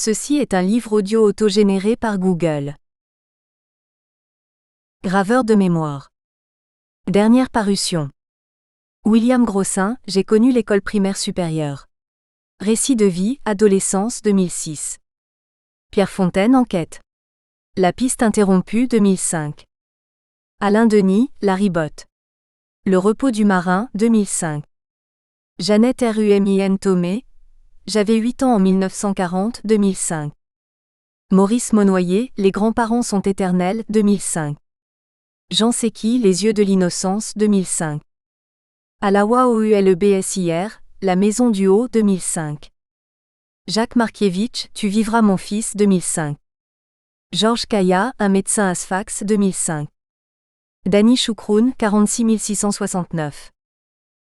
Ceci est un livre audio autogénéré par Google. Graveur de mémoire. Dernière parution. William Grossin, j'ai connu l'école primaire supérieure. Récit de vie, adolescence 2006. Pierre Fontaine, enquête. La piste interrompue 2005. Alain Denis, La ribote. Le repos du marin 2005. Jeannette Rumin Thomé, j'avais 8 ans en 1940-2005. Maurice Monnoyer, Les grands-parents sont éternels 2005. Jean Séqui, Les yeux de l'innocence 2005. Alawa Oulebsir, La maison du haut 2005. Jacques Markievicz, Tu vivras mon fils 2005. Georges Kaya, Un médecin à Sfax 2005. Dany Choukroun, 46 669.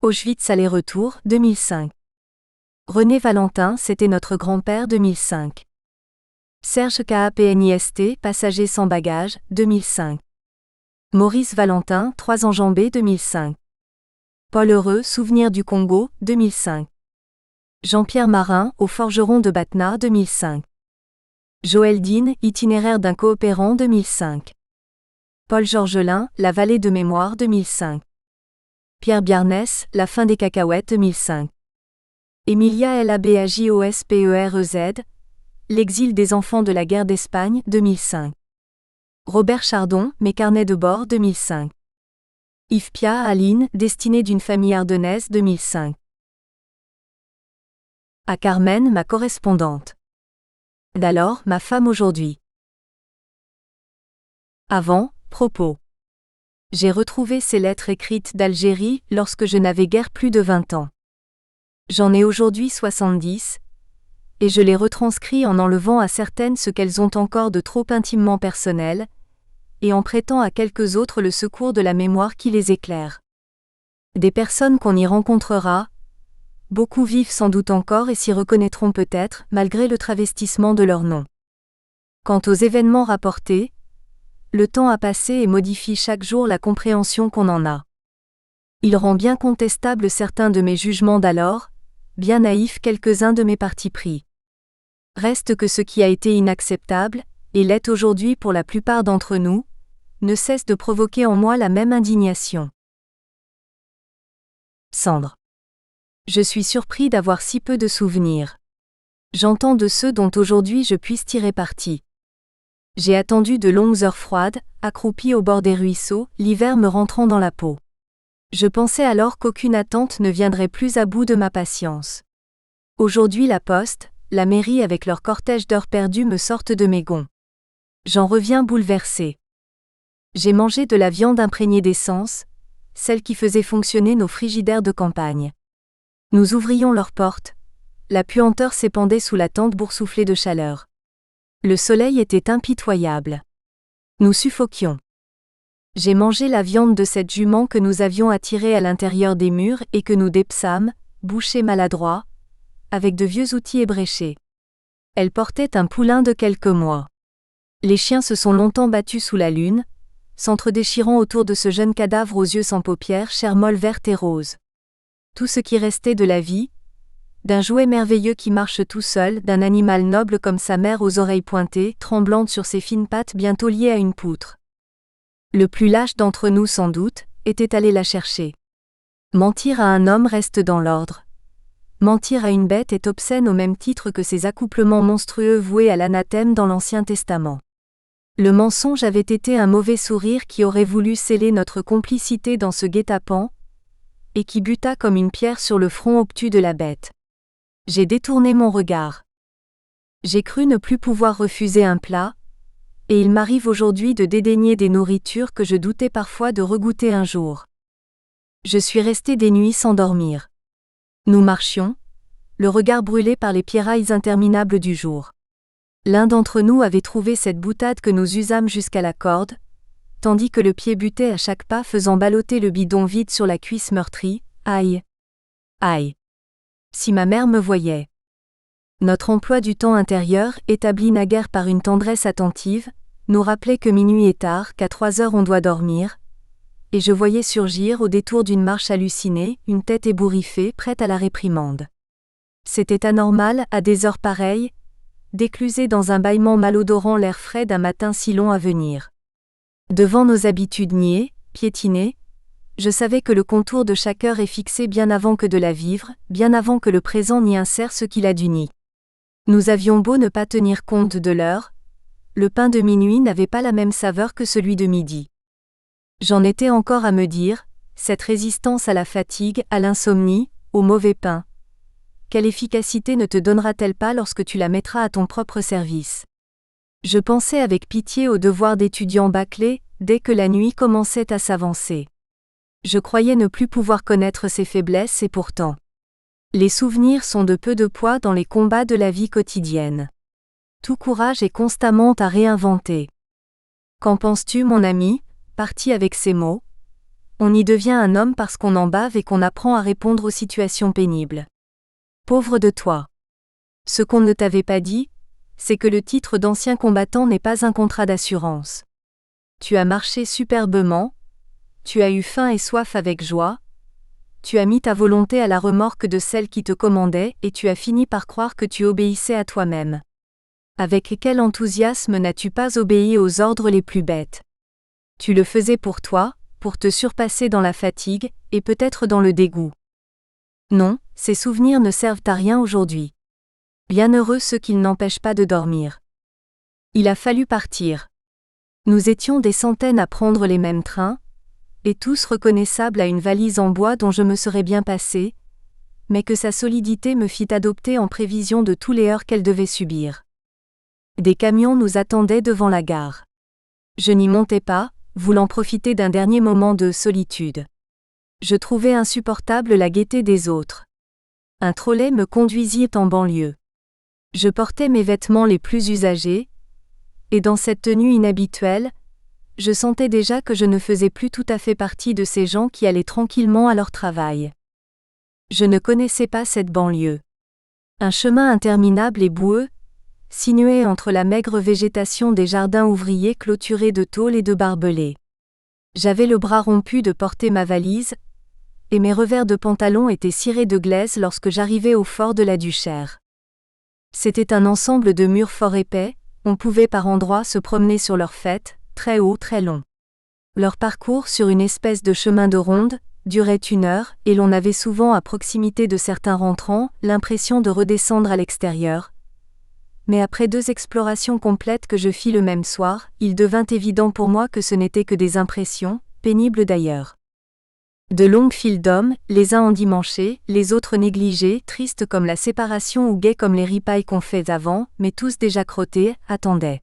Auschwitz aller-retour 2005. René Valentin, C'était notre grand-père 2005. Serge Kapnist, Passager sans bagages 2005. Maurice Valentin, 3 enjambées 2005. Paul Heureux, Souvenir du Congo 2005. Jean-Pierre Marin, Au forgeron de Batna 2005. Joël Dean, Itinéraire d'un coopérant 2005. Paul Georgelin, La vallée de mémoire 2005. Pierre Biarnès, La fin des cacahuètes 2005. Emilia Labajosperez, L'exil des enfants de la guerre d'Espagne 2005. Robert Chardon, Mes carnets de bord 2005. Yves Pia Aline, Destinée d'une famille ardennaise 2005. À Carmen, ma correspondante. D'alors, ma femme aujourd'hui. Avant, propos. J'ai retrouvé ces lettres écrites d'Algérie lorsque je n'avais guère plus de 20 ans. J'en ai aujourd'hui 70, et je les retranscris en enlevant à certaines ce qu'elles ont encore de trop intimement personnel, et en prêtant à quelques autres le secours de la mémoire qui les éclaire. Des personnes qu'on y rencontrera, beaucoup vivent sans doute encore et s'y reconnaîtront peut-être, malgré le travestissement de leur nom. Quant aux événements rapportés, le temps a passé et modifie chaque jour la compréhension qu'on en a. Il rend bien contestables certains de mes jugements d'alors, bien naïfs quelques-uns de mes partis pris. Reste que ce qui a été inacceptable, et l'est aujourd'hui pour la plupart d'entre nous, ne cesse de provoquer en moi la même indignation. Cendre. Je suis surpris d'avoir si peu de souvenirs. J'entends de ceux dont aujourd'hui je puisse tirer parti. J'ai attendu de longues heures froides, accroupi au bord des ruisseaux, l'hiver me rentrant dans la peau. Je pensais alors qu'aucune attente ne viendrait plus à bout de ma patience. Aujourd'hui la poste, la mairie avec leur cortège d'heures perdues me sortent de mes gonds. J'en reviens bouleversé. J'ai mangé de la viande imprégnée d'essence, celle qui faisait fonctionner nos frigidaires de campagne. Nous ouvrions leurs portes, la puanteur s'épandait sous la tente boursouflée de chaleur. Le soleil était impitoyable. Nous suffoquions. J'ai mangé la viande de cette jument que nous avions attirée à l'intérieur des murs et que nous dépsâmes, bouchés maladroits, avec de vieux outils ébréchés. Elle portait un poulain de quelques mois. Les chiens se sont longtemps battus sous la lune, s'entre-déchirant autour de ce jeune cadavre aux yeux sans paupières, chair molle verte et rose. Tout ce qui restait de la vie, d'un jouet merveilleux qui marche tout seul, d'un animal noble comme sa mère aux oreilles pointées, tremblantes sur ses fines pattes bientôt liées à une poutre. Le plus lâche d'entre nous sans doute, était allé la chercher. Mentir à un homme reste dans l'ordre. Mentir à une bête est obscène au même titre que ces accouplements monstrueux voués à l'anathème dans l'Ancien Testament. Le mensonge avait été un mauvais sourire qui aurait voulu sceller notre complicité dans ce guet-apens, et qui buta comme une pierre sur le front obtus de la bête. J'ai détourné mon regard. J'ai cru ne plus pouvoir refuser un plat, et il m'arrive aujourd'hui de dédaigner des nourritures que je doutais parfois de regoûter un jour. Je suis resté des nuits sans dormir. Nous marchions, le regard brûlé par les pierrailles interminables du jour. L'un d'entre nous avait trouvé cette boutade que nous usâmes jusqu'à la corde, tandis que le pied butait à chaque pas faisant balloter le bidon vide sur la cuisse meurtrie. Aïe! Aïe! Si ma mère me voyait. Notre emploi du temps intérieur, établi naguère par une tendresse attentive, nous rappelait que minuit est tard, qu'à 3 heures on doit dormir, et je voyais surgir au détour d'une marche hallucinée, une tête ébouriffée, prête à la réprimande. C'était anormal, à des heures pareilles, déclusé dans un bâillement malodorant l'air frais d'un matin si long à venir. Devant nos habitudes niées, piétinées, je savais que le contour de chaque heure est fixé bien avant que de la vivre, bien avant que le présent n'y insère ce qu'il a d'uni. Nous avions beau ne pas tenir compte de l'heure, le pain de minuit n'avait pas la même saveur que celui de midi. J'en étais encore à me dire, cette résistance à la fatigue, à l'insomnie, au mauvais pain. Quelle efficacité ne te donnera-t-elle pas lorsque tu la mettras à ton propre service? Je pensais avec pitié aux devoirs d'étudiants bâclés, dès que la nuit commençait à s'avancer. Je croyais ne plus pouvoir connaître ses faiblesses et pourtant. Les souvenirs sont de peu de poids dans les combats de la vie quotidienne. Tout courage est constamment à réinventer. Qu'en penses-tu, mon ami, parti avec ces mots? On y devient un homme parce qu'on en bave et qu'on apprend à répondre aux situations pénibles. Pauvre de toi. Ce qu'on ne t'avait pas dit, c'est que le titre d'ancien combattant n'est pas un contrat d'assurance. Tu as marché superbement, tu as eu faim et soif avec joie, tu as mis ta volonté à la remorque de celle qui te commandait et tu as fini par croire que tu obéissais à toi-même. Avec quel enthousiasme n'as-tu pas obéi aux ordres les plus bêtes? Tu le faisais pour toi, pour te surpasser dans la fatigue, et peut-être dans le dégoût. Non, ces souvenirs ne servent à rien aujourd'hui. Bienheureux ceux qui n'empêchent pas de dormir. Il a fallu partir. Nous étions des centaines à prendre les mêmes trains, et tous reconnaissables à une valise en bois dont je me serais bien passé, mais que sa solidité me fit adopter en prévision de tous les heurts qu'elle devait subir. Des camions nous attendaient devant la gare. Je n'y montais pas, voulant profiter d'un dernier moment de solitude. Je trouvais insupportable la gaieté des autres. Un trolley me conduisit en banlieue. Je portais mes vêtements les plus usagés, et dans cette tenue inhabituelle, je sentais déjà que je ne faisais plus tout à fait partie de ces gens qui allaient tranquillement à leur travail. Je ne connaissais pas cette banlieue. Un chemin interminable et boueux, sinué entre la maigre végétation des jardins ouvriers clôturés de tôles et de barbelés. J'avais le bras rompu de porter ma valise, et mes revers de pantalon étaient cirés de glaise lorsque j'arrivais au fort de la Duchère. C'était un ensemble de murs fort épais, on pouvait par endroits se promener sur leur faîte, très haut, très long. Leur parcours sur une espèce de chemin de ronde durait 1 heure, et l'on avait souvent à proximité de certains rentrants l'impression de redescendre à l'extérieur. Mais après 2 explorations complètes que je fis le même soir, il devint évident pour moi que ce n'étaient que des impressions, pénibles d'ailleurs. De longues files d'hommes, les uns endimanchés, les autres négligés, tristes comme la séparation ou gais comme les ripailles qu'on fait avant, mais tous déjà crottés, attendaient.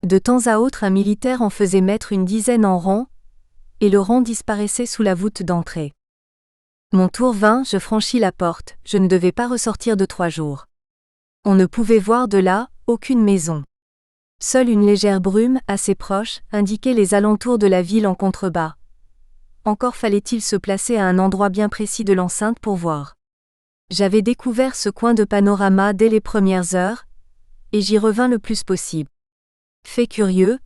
De temps à autre un militaire en faisait mettre une dizaine en rang, et le rang disparaissait sous la voûte d'entrée. Mon tour vint, je franchis la porte, je ne devais pas ressortir de 3 jours. On ne pouvait voir de là, aucune maison. Seule une légère brume, assez proche, indiquait les alentours de la ville en contrebas. Encore fallait-il se placer à un endroit bien précis de l'enceinte pour voir. J'avais découvert ce coin de panorama dès les premières heures, et j'y revins le plus possible. Fait curieux,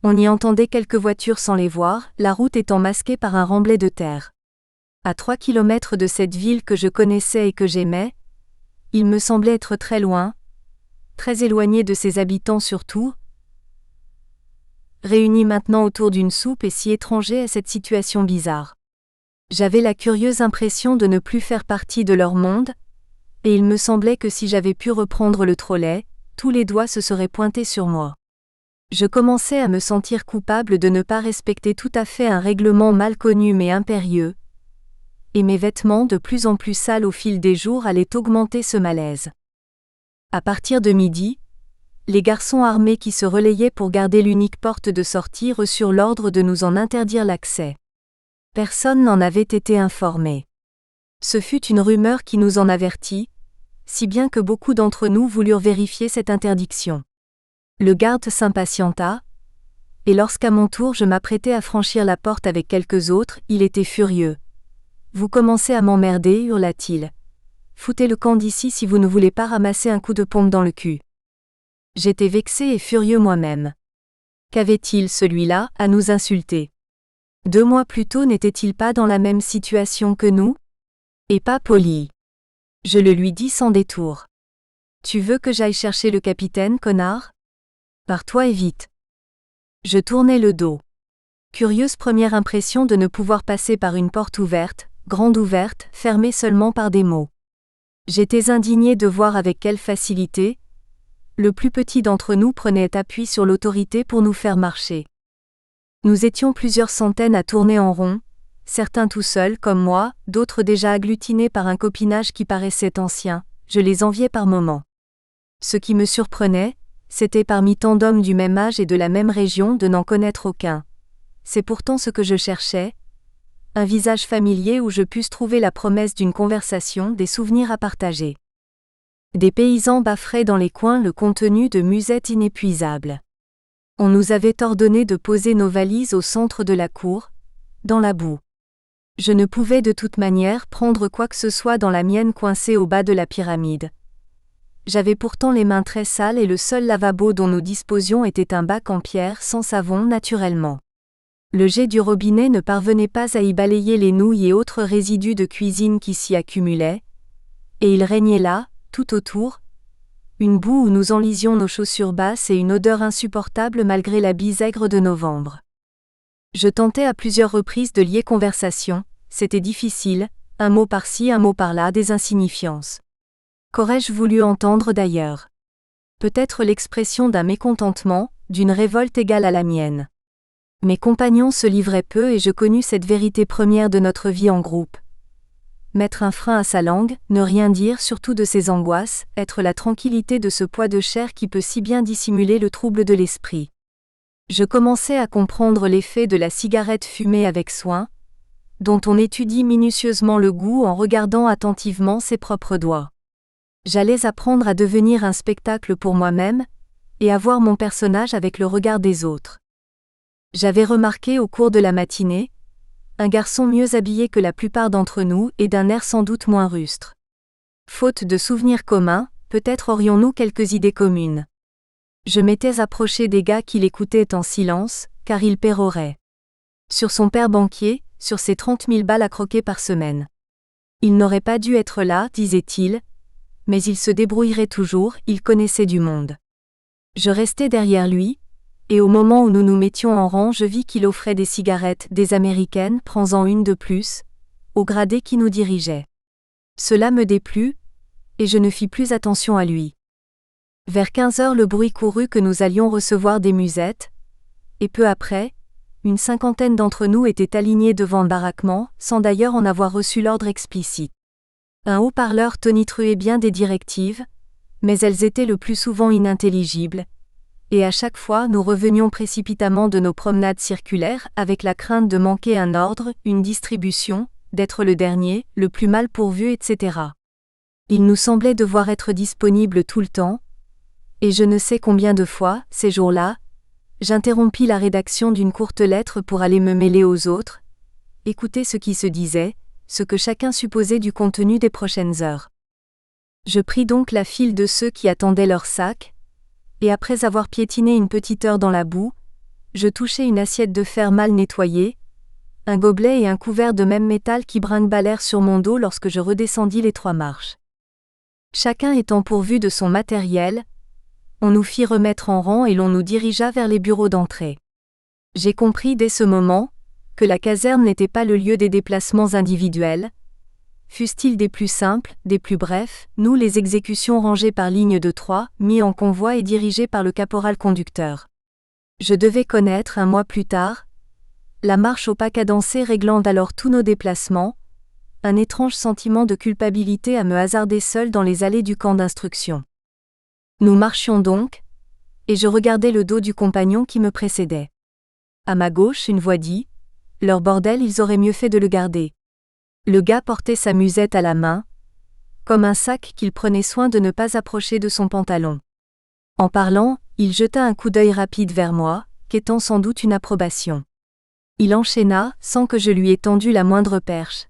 on y entendait quelques voitures sans les voir, la route étant masquée par un remblai de terre. À 3 kilomètres de cette ville que je connaissais et que j'aimais, il me semblait être très loin, très éloigné de ses habitants surtout, réunis maintenant autour d'une soupe et si étrangers à cette situation bizarre. J'avais la curieuse impression de ne plus faire partie de leur monde, et il me semblait que si j'avais pu reprendre le trolley, tous les doigts se seraient pointés sur moi. Je commençais à me sentir coupable de ne pas respecter tout à fait un règlement mal connu mais impérieux, et mes vêtements de plus en plus sales au fil des jours allaient augmenter ce malaise. À partir de midi, les garçons armés qui se relayaient pour garder l'unique porte de sortie reçurent l'ordre de nous en interdire l'accès. Personne n'en avait été informé. Ce fut une rumeur qui nous en avertit, si bien que beaucoup d'entre nous voulurent vérifier cette interdiction. Le garde s'impatienta, et lorsqu'à mon tour je m'apprêtais à franchir la porte avec quelques autres, il était furieux. « Vous commencez à m'emmerder, hurla-t-il. Foutez le camp d'ici si vous ne voulez pas ramasser un coup de pompe dans le cul. » J'étais vexé et furieux moi-même. Qu'avait-il, celui-là, à nous insulter? 2 mois plus tôt n'était-il pas dans la même situation que nous? Et pas poli. Je le lui dis sans détour. Tu veux que j'aille chercher le capitaine, connard? Pars-toi et vite. Je tournai le dos. Curieuse première impression de ne pouvoir passer par une porte ouverte, grande ouverte, fermée seulement par des mots. J'étais indignée de voir avec quelle facilité le plus petit d'entre nous prenait appui sur l'autorité pour nous faire marcher. Nous étions plusieurs centaines à tourner en rond, certains tout seuls comme moi, d'autres déjà agglutinés par un copinage qui paraissait ancien, je les enviais par moments. Ce qui me surprenait, c'était parmi tant d'hommes du même âge et de la même région de n'en connaître aucun. C'est pourtant ce que je cherchais, un visage familier où je pusse trouver la promesse d'une conversation, des souvenirs à partager. Des paysans bafferaient dans les coins le contenu de musettes inépuisables. On nous avait ordonné de poser nos valises au centre de la cour, dans la boue. Je ne pouvais de toute manière prendre quoi que ce soit dans la mienne coincée au bas de la pyramide. J'avais pourtant les mains très sales et le seul lavabo dont nous disposions était un bac en pierre sans savon naturellement. Le jet du robinet ne parvenait pas à y balayer les nouilles et autres résidus de cuisine qui s'y accumulaient, et il régnait là, tout autour, une boue où nous enlisions nos chaussures basses et une odeur insupportable malgré la bise aigre de novembre. Je tentais à plusieurs reprises de lier conversation, c'était difficile, un mot par-ci, un mot par-là, des insignifiances. Qu'aurais-je voulu entendre d'ailleurs? Peut-être l'expression d'un mécontentement, d'une révolte égale à la mienne. Mes compagnons se livraient peu et je connus cette vérité première de notre vie en groupe. Mettre un frein à sa langue, ne rien dire surtout de ses angoisses, être la tranquillité de ce poids de chair qui peut si bien dissimuler le trouble de l'esprit. Je commençais à comprendre l'effet de la cigarette fumée avec soin, dont on étudie minutieusement le goût en regardant attentivement ses propres doigts. J'allais apprendre à devenir un spectacle pour moi-même, et à voir mon personnage avec le regard des autres. J'avais remarqué au cours de la matinée, un garçon mieux habillé que la plupart d'entre nous et d'un air sans doute moins rustre. Faute de souvenirs communs, peut-être aurions-nous quelques idées communes. Je m'étais approché des gars qui l'écoutaient en silence, car il pérorait. Sur son père banquier, sur ses 30 000 balles à croquer par semaine. Il n'aurait pas dû être là, disait-il, mais il se débrouillerait toujours, il connaissait du monde. Je restai derrière lui, et au moment où nous nous mettions en rang je vis qu'il offrait des cigarettes, des américaines, prends-en une de plus, au gradé qui nous dirigeait. Cela me déplut, et je ne fis plus attention à lui. Vers 15 heures le bruit courut que nous allions recevoir des musettes, et peu après, une cinquantaine d'entre nous étaient alignés devant le baraquement, sans d'ailleurs en avoir reçu l'ordre explicite. Un haut-parleur tonitruait bien des directives, mais elles étaient le plus souvent inintelligibles, et à chaque fois nous revenions précipitamment de nos promenades circulaires avec la crainte de manquer un ordre, une distribution, d'être le dernier, le plus mal pourvu, etc. Il nous semblait devoir être disponible tout le temps, et je ne sais combien de fois, ces jours-là, j'interrompis la rédaction d'une courte lettre pour aller me mêler aux autres, écouter ce qui se disait, ce que chacun supposait du contenu des prochaines heures. Je pris donc la file de ceux qui attendaient leur sac, et après avoir piétiné une petite heure dans la boue, je touchai une assiette de fer mal nettoyée, un gobelet et un couvert de même métal qui brinque-ballèrent sur mon dos lorsque je redescendis les 3 marches. Chacun étant pourvu de son matériel, on nous fit remettre en rang et l'on nous dirigea vers les bureaux d'entrée. J'ai compris dès ce moment que la caserne n'était pas le lieu des déplacements individuels, fussent-ils des plus simples, des plus brefs, nous les exécutions rangées par ligne de 3, mis en convoi et dirigées par le caporal conducteur. Je devais connaître, un mois plus tard, la marche au pas cadencé réglant alors tous nos déplacements, un étrange sentiment de culpabilité à me hasarder seul dans les allées du camp d'instruction. Nous marchions donc, et je regardais le dos du compagnon qui me précédait. À ma gauche, une voix dit « Leur bordel, ils auraient mieux fait de le garder ». Le gars portait sa musette à la main, comme un sac qu'il prenait soin de ne pas approcher de son pantalon. En parlant, il jeta un coup d'œil rapide vers moi, quêtant sans doute une approbation. Il enchaîna, sans que je lui aie tendu la moindre perche.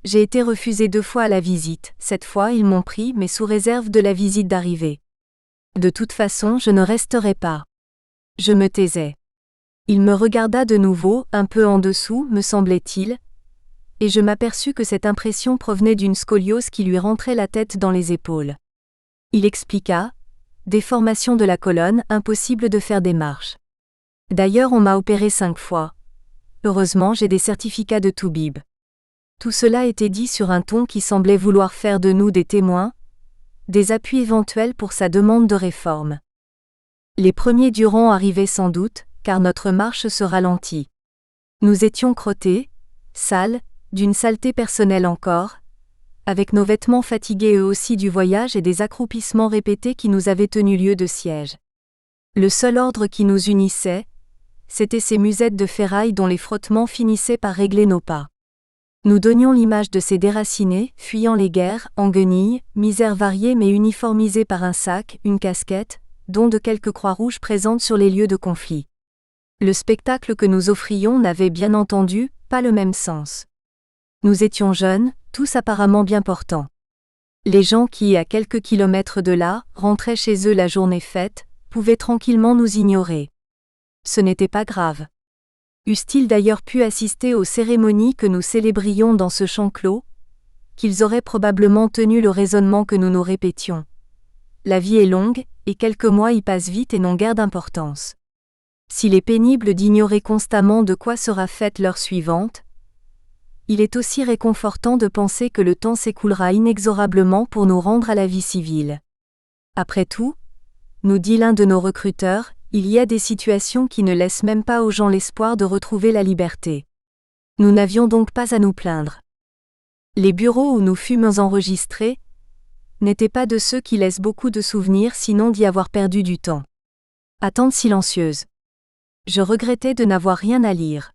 J'ai été refusé 2 fois à la visite, cette fois ils m'ont pris mais sous réserve de la visite d'arrivée. De toute façon je ne resterai pas. Je me taisais. Il me regarda de nouveau, un peu en dessous, me semblait-il, et je m'aperçus que cette impression provenait d'une scoliose qui lui rentrait la tête dans les épaules. Il expliqua: déformation de la colonne, impossible de faire des marches. D'ailleurs, on m'a opéré 5 fois. Heureusement, j'ai des certificats de Toubib. Tout cela était dit sur un ton qui semblait vouloir faire de nous des témoins, des appuis éventuels pour sa demande de réforme. Les premiers durants arrivaient sans doute, car notre marche se ralentit. Nous étions crottés, sales, d'une saleté personnelle encore, avec nos vêtements fatigués eux aussi du voyage et des accroupissements répétés qui nous avaient tenu lieu de siège. Le seul ordre qui nous unissait, c'étaient ces musettes de ferraille dont les frottements finissaient par régler nos pas. Nous donnions l'image de ces déracinés, fuyant les guerres, en guenilles, misères variées mais uniformisées par un sac, une casquette, dont de quelques croix rouges présentes sur les lieux de conflit. Le spectacle que nous offrions n'avait bien entendu pas le même sens. Nous étions jeunes, tous apparemment bien portants. Les gens qui, à quelques kilomètres de là, rentraient chez eux la journée faite, pouvaient tranquillement nous ignorer. Ce n'était pas grave. Eussent-ils d'ailleurs pu assister aux cérémonies que nous célébrions dans ce champ clos, qu'ils auraient probablement tenu le raisonnement que nous nous répétions. La vie est longue, et quelques mois y passent vite et n'ont guère d'importance. S'il est pénible d'ignorer constamment de quoi sera faite l'heure suivante, il est aussi réconfortant de penser que le temps s'écoulera inexorablement pour nous rendre à la vie civile. Après tout, nous dit l'un de nos recruteurs, il y a des situations qui ne laissent même pas aux gens l'espoir de retrouver la liberté. Nous n'avions donc pas à nous plaindre. Les bureaux où nous fûmes enregistrés n'étaient pas de ceux qui laissent beaucoup de souvenirs sinon d'y avoir perdu du temps. Attente silencieuse. Je regrettais de n'avoir rien à lire.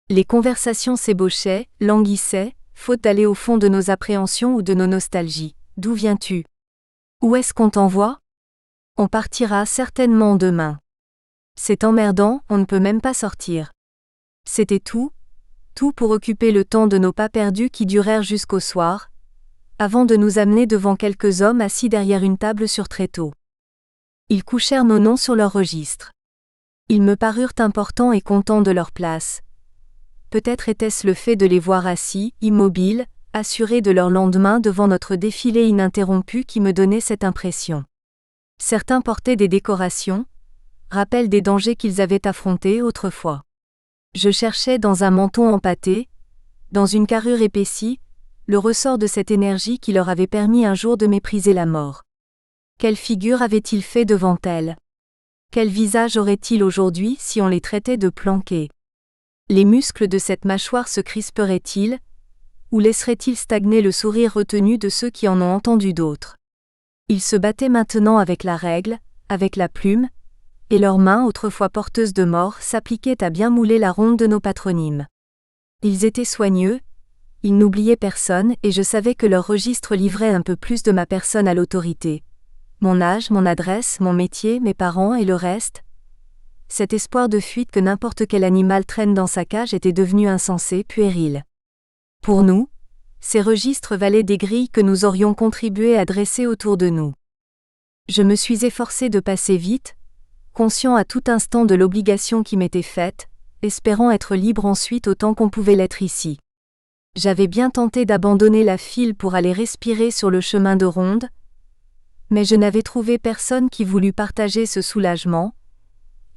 Les conversations s'ébauchaient, languissaient, faute d'aller au fond de nos appréhensions ou de nos nostalgies. D'où viens-tu? Où est-ce qu'on t'envoie? On partira certainement demain. C'est emmerdant, on ne peut même pas sortir. C'était tout pour occuper le temps de nos pas perdus qui durèrent jusqu'au soir, avant de nous amener devant quelques hommes assis derrière une table sur tréteau. Ils couchèrent nos noms sur leur registre. Ils me parurent importants et contents de leur place. Peut-être était-ce le fait de les voir assis, immobiles, assurés de leur lendemain devant notre défilé ininterrompu qui me donnait cette impression. Certains portaient des décorations, rappel des dangers qu'ils avaient affrontés autrefois. Je cherchais dans un menton empâté, dans une carrure épaissie, le ressort de cette énergie qui leur avait permis un jour de mépriser la mort. Quelle figure avaient-ils fait devant elle? Quel visage auraient-ils aujourd'hui si on les traitait de planqués? Les muscles de cette mâchoire se crisperaient-ils, ou laisseraient-ils stagner le sourire retenu de ceux qui en ont entendu d'autres? Ils se battaient maintenant avec la règle, avec la plume, et leurs mains, autrefois porteuses de mort, s'appliquaient à bien mouler la ronde de nos patronymes. Ils étaient soigneux, ils n'oubliaient personne et je savais que leur registre livrait un peu plus de ma personne à l'autorité. Mon âge, mon adresse, mon métier, mes parents et le reste. Cet espoir de fuite que n'importe quel animal traîne dans sa cage était devenu insensé, puéril. Pour nous, ces registres valaient des grilles que nous aurions contribué à dresser autour de nous. Je me suis efforcé de passer vite, conscient à tout instant de l'obligation qui m'était faite, espérant être libre ensuite autant qu'on pouvait l'être ici. J'avais bien tenté d'abandonner la file pour aller respirer sur le chemin de ronde, mais je n'avais trouvé personne qui voulût partager ce soulagement,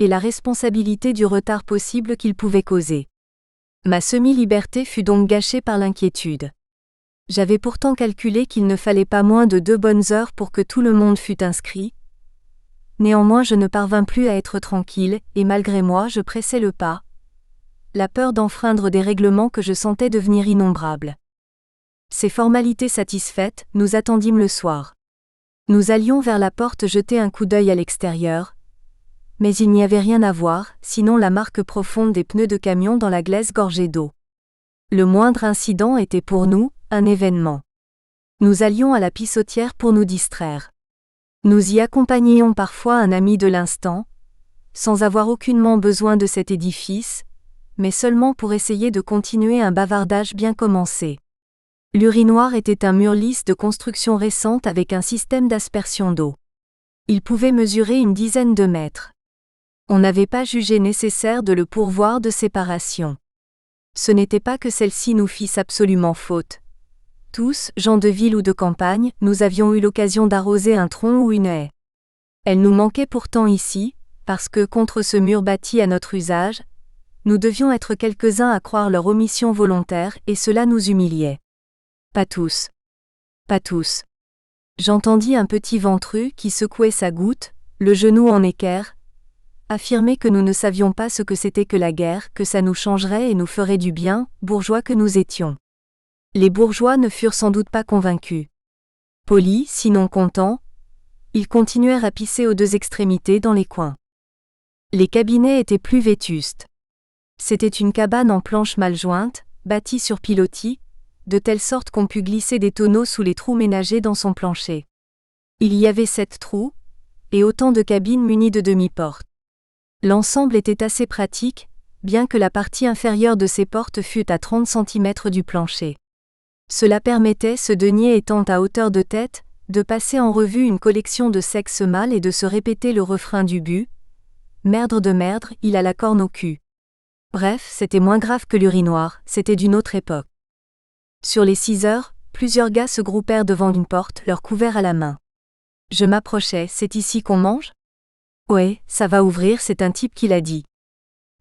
et la responsabilité du retard possible qu'il pouvait causer. Ma semi-liberté fut donc gâchée par l'inquiétude. J'avais pourtant calculé qu'il ne fallait pas moins de 2 bonnes heures pour que tout le monde fût inscrit. Néanmoins je ne parvins plus à être tranquille, et malgré moi je pressais le pas, la peur d'enfreindre des règlements que je sentais devenir innombrables. Ces formalités satisfaites, nous attendîmes le soir. Nous allions vers la porte jeter un coup d'œil à l'extérieur, mais il n'y avait rien à voir, sinon la marque profonde des pneus de camion dans la glaise gorgée d'eau. Le moindre incident était pour nous un événement. Nous allions à la pissotière pour nous distraire. Nous y accompagnions parfois un ami de l'instant, sans avoir aucunement besoin de cet édifice, mais seulement pour essayer de continuer un bavardage bien commencé. L'urinoir était un mur lisse de construction récente avec un système d'aspersion d'eau. Il pouvait mesurer une dizaine de mètres. On n'avait pas jugé nécessaire de le pourvoir de séparation. Ce n'était pas que celle-ci nous fisse absolument faute. Tous, gens de ville ou de campagne, nous avions eu l'occasion d'arroser un tronc ou une haie. Elle nous manquait pourtant ici, parce que, contre ce mur bâti à notre usage, nous devions être quelques-uns à croire leur omission volontaire et cela nous humiliait. Pas tous. Pas tous. J'entendis un petit ventru qui secouait sa goutte, le genou en équerre, affirmer que nous ne savions pas ce que c'était que la guerre, que ça nous changerait et nous ferait du bien, bourgeois que nous étions. Les bourgeois ne furent sans doute pas convaincus. Polis, sinon contents, ils continuèrent à pisser aux deux extrémités dans les coins. Les cabinets étaient plus vétustes. C'était une cabane en planches mal jointes, bâtie sur pilotis, de telle sorte qu'on put glisser des tonneaux sous les trous ménagés dans son plancher. Il y avait 7 trous, et autant de cabines munies de demi-portes. L'ensemble était assez pratique, bien que la partie inférieure de ces portes fût à 30 cm du plancher. Cela permettait, ce denier étant à hauteur de tête, de passer en revue une collection de sexes mâles et de se répéter le refrain du but. Merdre de merdre, il a la corne au cul. Bref, c'était moins grave que l'urinoir, c'était d'une autre époque. Sur les 6 heures, plusieurs gars se groupèrent devant une porte, leur couvert à la main. Je m'approchai, c'est ici qu'on mange ? Ouais, ça va ouvrir, c'est un type qui l'a dit.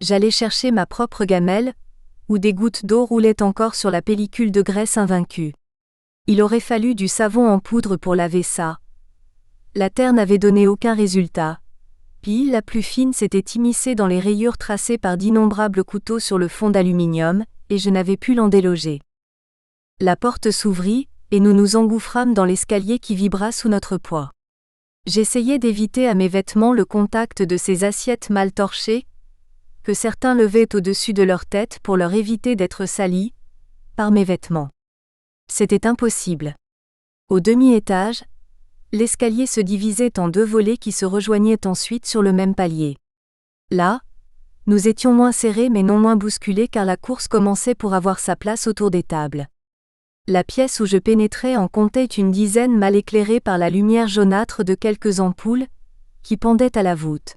J'allais chercher ma propre gamelle, où des gouttes d'eau roulaient encore sur la pellicule de graisse invaincue. Il aurait fallu du savon en poudre pour laver ça. La terre n'avait donné aucun résultat. Puis, la plus fine s'était immiscée dans les rayures tracées par d'innombrables couteaux sur le fond d'aluminium, et je n'avais pu l'en déloger. La porte s'ouvrit, et nous nous engouffrâmes dans l'escalier qui vibra sous notre poids. J'essayais d'éviter à mes vêtements le contact de ces assiettes mal torchées, que certains levaient au-dessus de leur tête pour leur éviter d'être salis par mes vêtements. C'était impossible. Au demi-étage, l'escalier se divisait en 2 volets qui se rejoignaient ensuite sur le même palier. Là, nous étions moins serrés mais non moins bousculés car la course commençait pour avoir sa place autour des tables. La pièce où je pénétrais en comptait une dizaine mal éclairée par la lumière jaunâtre de quelques ampoules, qui pendaient à la voûte.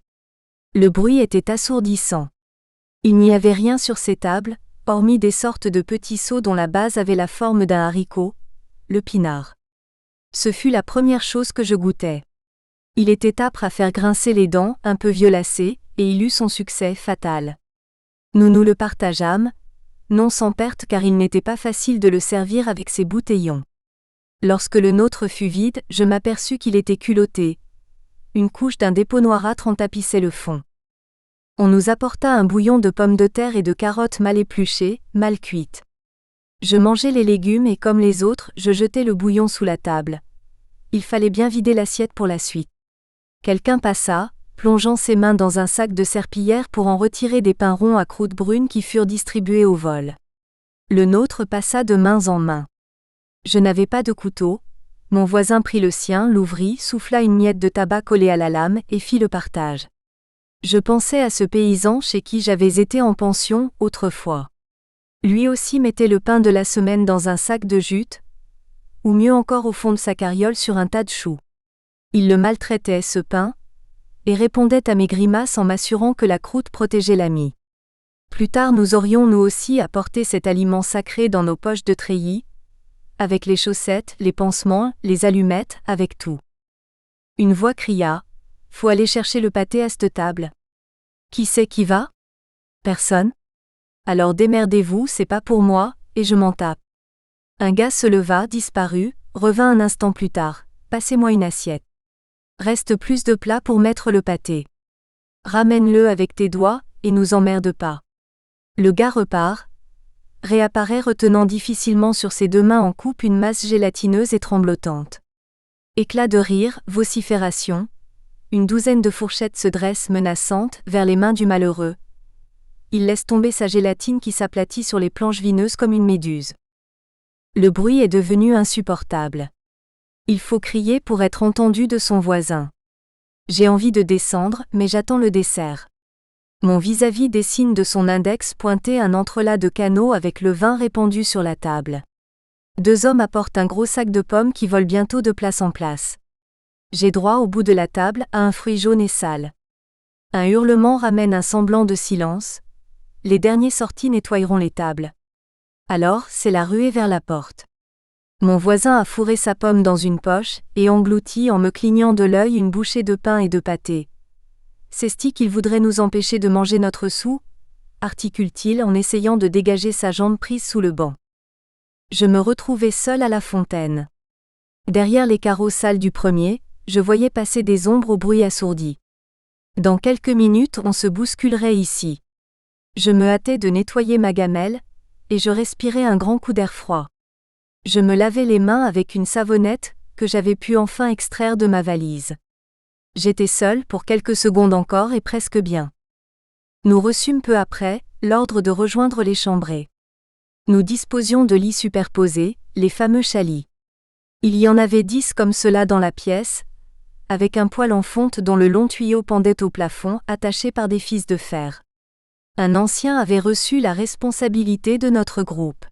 Le bruit était assourdissant. Il n'y avait rien sur ces tables, hormis des sortes de petits seaux dont la base avait la forme d'un haricot, le pinard. Ce fut la première chose que je goûtai. Il était âpre à faire grincer les dents, un peu violacé, et il eut son succès fatal. Nous nous le partageâmes, non sans perte car il n'était pas facile de le servir avec ses bouteillons. Lorsque le nôtre fut vide, je m'aperçus qu'il était culotté. Une couche d'un dépôt noirâtre en tapissait le fond. On nous apporta un bouillon de pommes de terre et de carottes mal épluchées, mal cuites. Je mangeai les légumes et comme les autres, je jetai le bouillon sous la table. Il fallait bien vider l'assiette pour la suite. Quelqu'un passa, plongeant ses mains dans un sac de serpillière pour en retirer des pains ronds à croûte brune qui furent distribués au vol. Le nôtre passa de mains en mains. Je n'avais pas de couteau, mon voisin prit le sien, l'ouvrit, souffla une miette de tabac collée à la lame et fit le partage. Je pensais à ce paysan chez qui j'avais été en pension autrefois. Lui aussi mettait le pain de la semaine dans un sac de jute, ou mieux encore au fond de sa carriole sur un tas de choux. Il le maltraitait, ce pain, et répondait à mes grimaces en m'assurant que la croûte protégeait la mie. Plus tard nous aurions nous aussi apporté cet aliment sacré dans nos poches de treillis, avec les chaussettes, les pansements, les allumettes, avec tout. Une voix cria : « Faut aller chercher le pâté à cette table. » Qui c'est qui va ? Personne ? Alors démerdez-vous, c'est pas pour moi, et je m'en tape. Un gars se leva, disparut, revint un instant plus tard. Passez-moi une assiette. Reste plus de plats pour mettre le pâté. Ramène-le avec tes doigts, et nous emmerde pas. Le gars repart, réapparaît retenant difficilement sur ses 2 mains en coupe une masse gélatineuse et tremblotante. Éclat de rire, vocifération. Une douzaine de fourchettes se dressent menaçantes vers les mains du malheureux. Il laisse tomber sa gélatine qui s'aplatit sur les planches vineuses comme une méduse. Le bruit est devenu insupportable. Il faut crier pour être entendu de son voisin. J'ai envie de descendre, mais j'attends le dessert. Mon vis-à-vis dessine de son index pointé un entrelac de canaux avec le vin répandu sur la table. 2 hommes apportent un gros sac de pommes qui vole bientôt de place en place. J'ai droit au bout de la table à un fruit jaune et sale. Un hurlement ramène un semblant de silence. Les derniers sortis nettoieront les tables. Alors, c'est la ruée vers la porte. Mon voisin a fourré sa pomme dans une poche et engloutit en me clignant de l'œil une bouchée de pain et de pâté. S'est-ce qu'il voudrait nous empêcher de manger notre sou ? Articule-t-il en essayant de dégager sa jambe prise sous le banc. Je me retrouvais seul à la fontaine. Derrière les carreaux sales du premier, je voyais passer des ombres au bruit assourdi. Dans quelques minutes, on se bousculerait ici. Je me hâtais de nettoyer ma gamelle, et je respirais un grand coup d'air froid. Je me lavais les mains avec une savonnette que j'avais pu enfin extraire de ma valise. J'étais seul pour quelques secondes encore et presque bien. Nous reçûmes peu après l'ordre de rejoindre les chambrées. Nous disposions de lits superposés, les fameux chalits. Il y en avait 10 comme cela dans la pièce, avec un poêle en fonte dont le long tuyau pendait au plafond, attaché par des fils de fer. Un ancien avait reçu la responsabilité de notre groupe.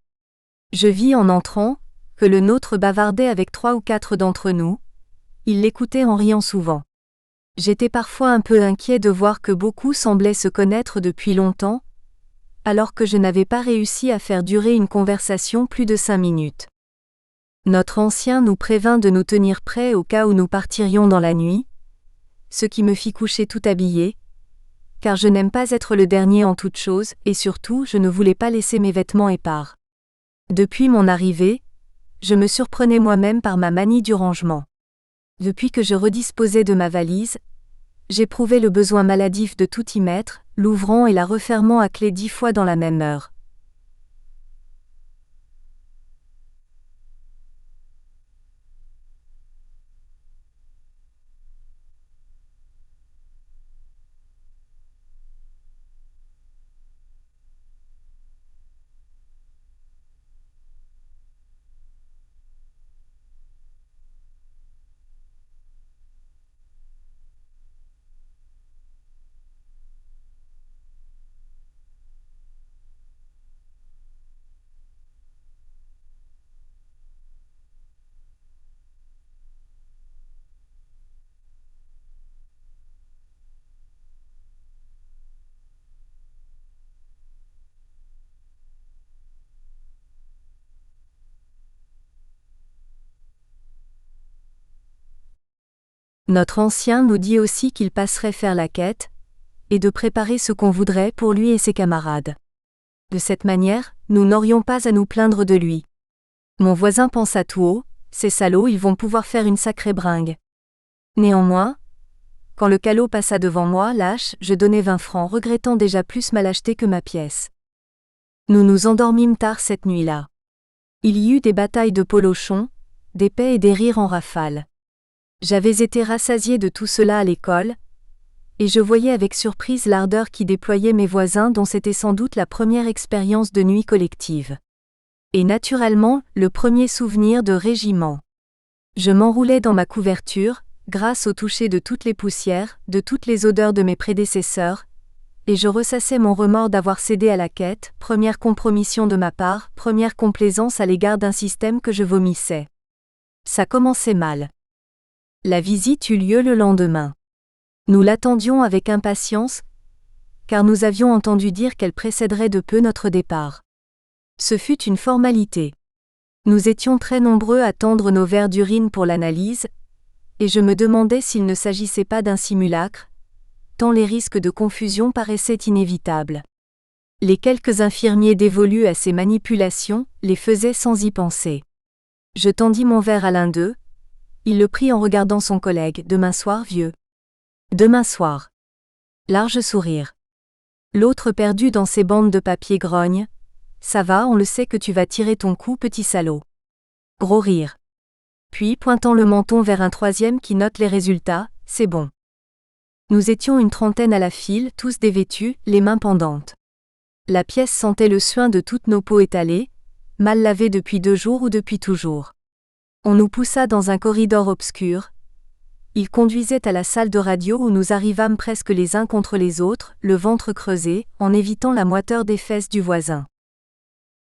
Je vis en entrant que le nôtre bavardait avec 3 ou 4 d'entre nous. Il l'écoutait en riant souvent. J'étais parfois un peu inquiet de voir que beaucoup semblaient se connaître depuis longtemps, alors que je n'avais pas réussi à faire durer une conversation plus de 5 minutes. Notre ancien nous prévint de nous tenir prêts au cas où nous partirions dans la nuit, ce qui me fit coucher tout habillé, car je n'aime pas être le dernier en toute chose, et surtout je ne voulais pas laisser mes vêtements épars. Depuis mon arrivée, je me surprenais moi-même par ma manie du rangement. Depuis que je redisposais de ma valise, j'éprouvais le besoin maladif de tout y mettre, l'ouvrant et la refermant à clé 10 fois dans la même heure. Notre ancien nous dit aussi qu'il passerait faire la quête, et de préparer ce qu'on voudrait pour lui et ses camarades. De cette manière, nous n'aurions pas à nous plaindre de lui. Mon voisin pensa tout haut, ces salauds ils vont pouvoir faire une sacrée bringue. Néanmoins, quand le calot passa devant moi, lâche, je donnai 20 francs regrettant déjà plus ma lâcheté que ma pièce. Nous nous endormîmes tard cette nuit-là. Il y eut des batailles de polochons, des paix et des rires en rafale. J'avais été rassasié de tout cela à l'école, et je voyais avec surprise l'ardeur qui déployaient mes voisins dont c'était sans doute la première expérience de nuit collective. Et naturellement, le premier souvenir de régiment. Je m'enroulais dans ma couverture, grâce au toucher de toutes les poussières, de toutes les odeurs de mes prédécesseurs, et je ressassais mon remords d'avoir cédé à la quête, première compromission de ma part, première complaisance à l'égard d'un système que je vomissais. Ça commençait mal. La visite eut lieu le lendemain. Nous l'attendions avec impatience, car nous avions entendu dire qu'elle précéderait de peu notre départ. Ce fut une formalité. Nous étions très nombreux à tendre nos verres d'urine pour l'analyse, et je me demandais s'il ne s'agissait pas d'un simulacre, tant les risques de confusion paraissaient inévitables. Les quelques infirmiers dévolus à ces manipulations les faisaient sans y penser. Je tendis mon verre à l'un d'eux. Il le prit en regardant son collègue. « Demain soir, vieux. »« Demain soir. » Large sourire. L'autre perdu dans ses bandes de papier grogne. « Ça va, on le sait que tu vas tirer ton coup, petit salaud. » Gros rire. Puis pointant le menton vers un troisième qui note les résultats, « C'est bon. » Nous étions une trentaine à la file, tous dévêtus, les mains pendantes. La pièce sentait le suint de toutes nos peaux étalées, mal lavées depuis 2 jours ou depuis toujours. On nous poussa dans un corridor obscur. Il conduisait à la salle de radio où nous arrivâmes presque les uns contre les autres, le ventre creusé, en évitant la moiteur des fesses du voisin.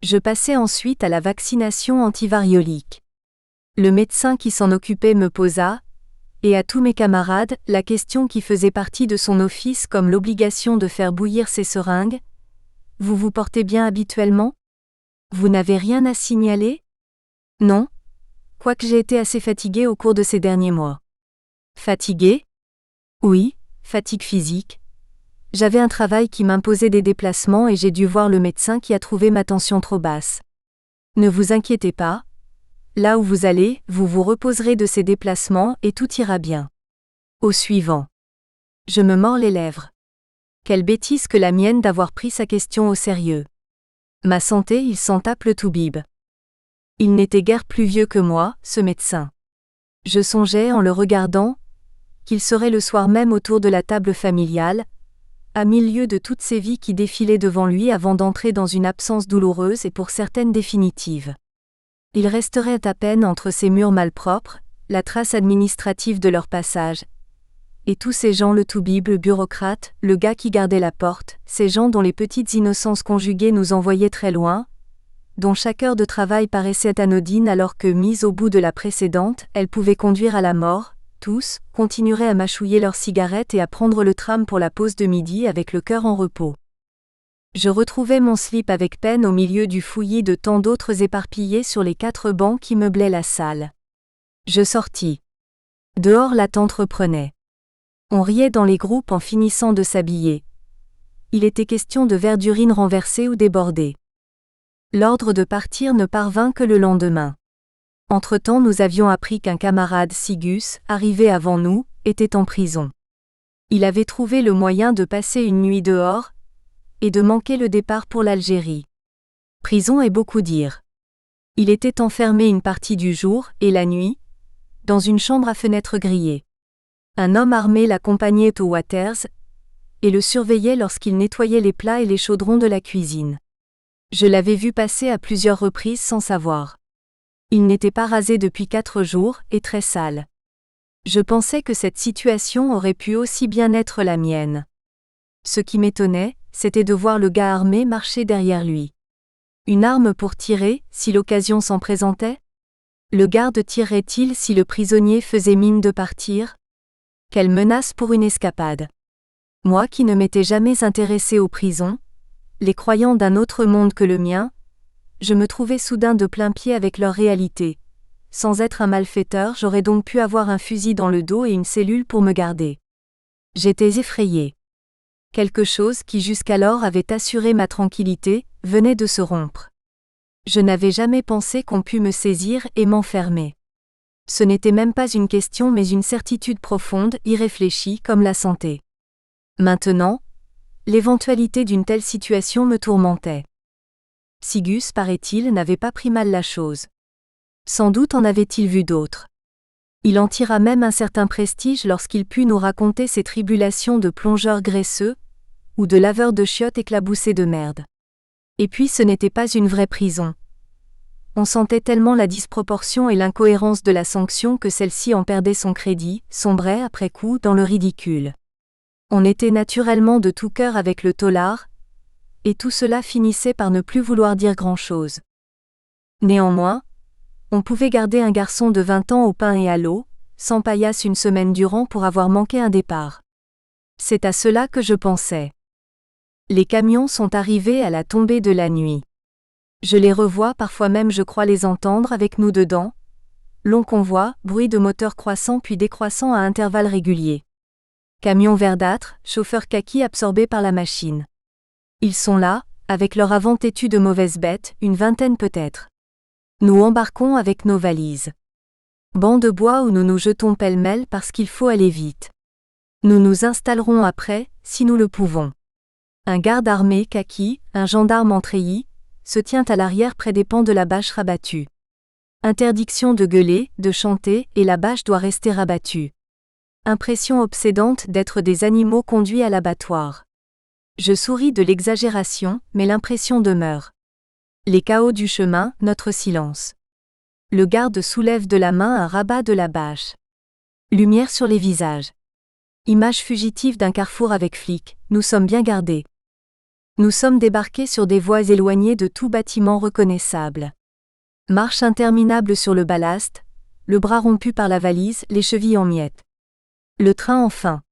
Je passai ensuite à la vaccination antivariolique. Le médecin qui s'en occupait me posa, et à tous mes camarades, la question qui faisait partie de son office comme l'obligation de faire bouillir ses seringues. « Vous vous portez bien habituellement ? Vous n'avez rien à signaler ? » « Non, quoique j'ai été assez fatiguée au cours de ces derniers mois. Fatiguée ? Oui, fatigue physique. J'avais un travail qui m'imposait des déplacements et j'ai dû voir le médecin qui a trouvé ma tension trop basse. Ne vous inquiétez pas. Là où vous allez, vous vous reposerez de ces déplacements et tout ira bien. Au suivant. Je me mords les lèvres. Quelle bêtise que la mienne d'avoir pris sa question au sérieux. Ma santé, il s'en tape le toubib. Il n'était guère plus vieux que moi, ce médecin. Je songeais, en le regardant, qu'il serait le soir même autour de la table familiale, à mille lieues de toutes ces vies qui défilaient devant lui avant d'entrer dans une absence douloureuse et pour certaines définitive. Il resterait à peine entre ces murs malpropres, la trace administrative de leur passage. Et tous ces gens, le toubib, le bureaucrate, le gars qui gardait la porte, ces gens dont les petites innocences conjuguées nous envoyaient très loin, dont chaque heure de travail paraissait anodine alors que, mise au bout de la précédente, elle pouvait conduire à la mort, tous continueraient à mâchouiller leurs cigarettes et à prendre le tram pour la pause de midi avec le cœur en repos. Je retrouvais mon slip avec peine au milieu du fouillis de tant d'autres éparpillés sur les 4 bancs qui meublaient la salle. Je sortis. Dehors l'attente reprenait. On riait dans les groupes en finissant de s'habiller. Il était question de verres d'urine renversés ou débordés. L'ordre de partir ne parvint que le lendemain. Entre-temps, nous avions appris qu'un camarade Sigus, arrivé avant nous, était en prison. Il avait trouvé le moyen de passer une nuit dehors et de manquer le départ pour l'Algérie. Prison est beaucoup dire. Il était enfermé une partie du jour et la nuit, dans une chambre à fenêtre grillée. Un homme armé l'accompagnait aux Waters et le surveillait lorsqu'il nettoyait les plats et les chaudrons de la cuisine. Je l'avais vu passer à plusieurs reprises sans savoir. Il n'était pas rasé depuis 4 jours et très sale. Je pensais que cette situation aurait pu aussi bien être la mienne. Ce qui m'étonnait, c'était de voir le gars armé marcher derrière lui. Une arme pour tirer, si l'occasion s'en présentait ? Le garde tirerait-il si le prisonnier faisait mine de partir ? Quelle menace pour une escapade. Moi qui ne m'étais jamais intéressé aux prisons, les croyants d'un autre monde que le mien, je me trouvais soudain de plain pied avec leur réalité. Sans être un malfaiteur, j'aurais donc pu avoir un fusil dans le dos et une cellule pour me garder. J'étais effrayé. Quelque chose qui jusqu'alors avait assuré ma tranquillité, venait de se rompre. Je n'avais jamais pensé qu'on pût me saisir et m'enfermer. Ce n'était même pas une question mais une certitude profonde, irréfléchie comme la santé. Maintenant, l'éventualité d'une telle situation me tourmentait. Sigus, paraît-il, n'avait pas pris mal la chose. Sans doute en avait-il vu d'autres. Il en tira même un certain prestige lorsqu'il put nous raconter ses tribulations de plongeur graisseux, ou de laveur de chiottes éclaboussé de merde. Et puis ce n'était pas une vraie prison. On sentait tellement la disproportion et l'incohérence de la sanction que celle-ci en perdait son crédit, sombrait après coup dans le ridicule. On était naturellement de tout cœur avec le tôlard, et tout cela finissait par ne plus vouloir dire grand-chose. Néanmoins, on pouvait garder un garçon de 20 ans au pain et à l'eau, sans paillasse une semaine durant pour avoir manqué un départ. C'est à cela que je pensais. Les camions sont arrivés à la tombée de la nuit. Je les revois, parfois même je crois les entendre avec nous dedans. Long convoi, bruit de moteur croissant puis décroissant à intervalles réguliers. Camions verdâtres, chauffeurs kaki absorbés par la machine. Ils sont là, avec leur avant têtu de mauvaises bêtes, une vingtaine peut-être. Nous embarquons avec nos valises. Banc de bois où nous nous jetons pêle-mêle parce qu'il faut aller vite. Nous nous installerons après, si nous le pouvons. Un garde armé kaki, un gendarme en treillis, se tient à l'arrière près des pans de la bâche rabattue. Interdiction de gueuler, de chanter, et la bâche doit rester rabattue. Impression obsédante d'être des animaux conduits à l'abattoir. Je souris de l'exagération, mais l'impression demeure. Les chaos du chemin, notre silence. Le garde soulève de la main un rabat de la bâche. Lumière sur les visages. Image fugitive d'un carrefour avec flics, nous sommes bien gardés. Nous sommes débarqués sur des voies éloignées de tout bâtiment reconnaissable. Marche interminable sur le ballast, le bras rompu par la valise, les chevilles en miettes. Le train enfin.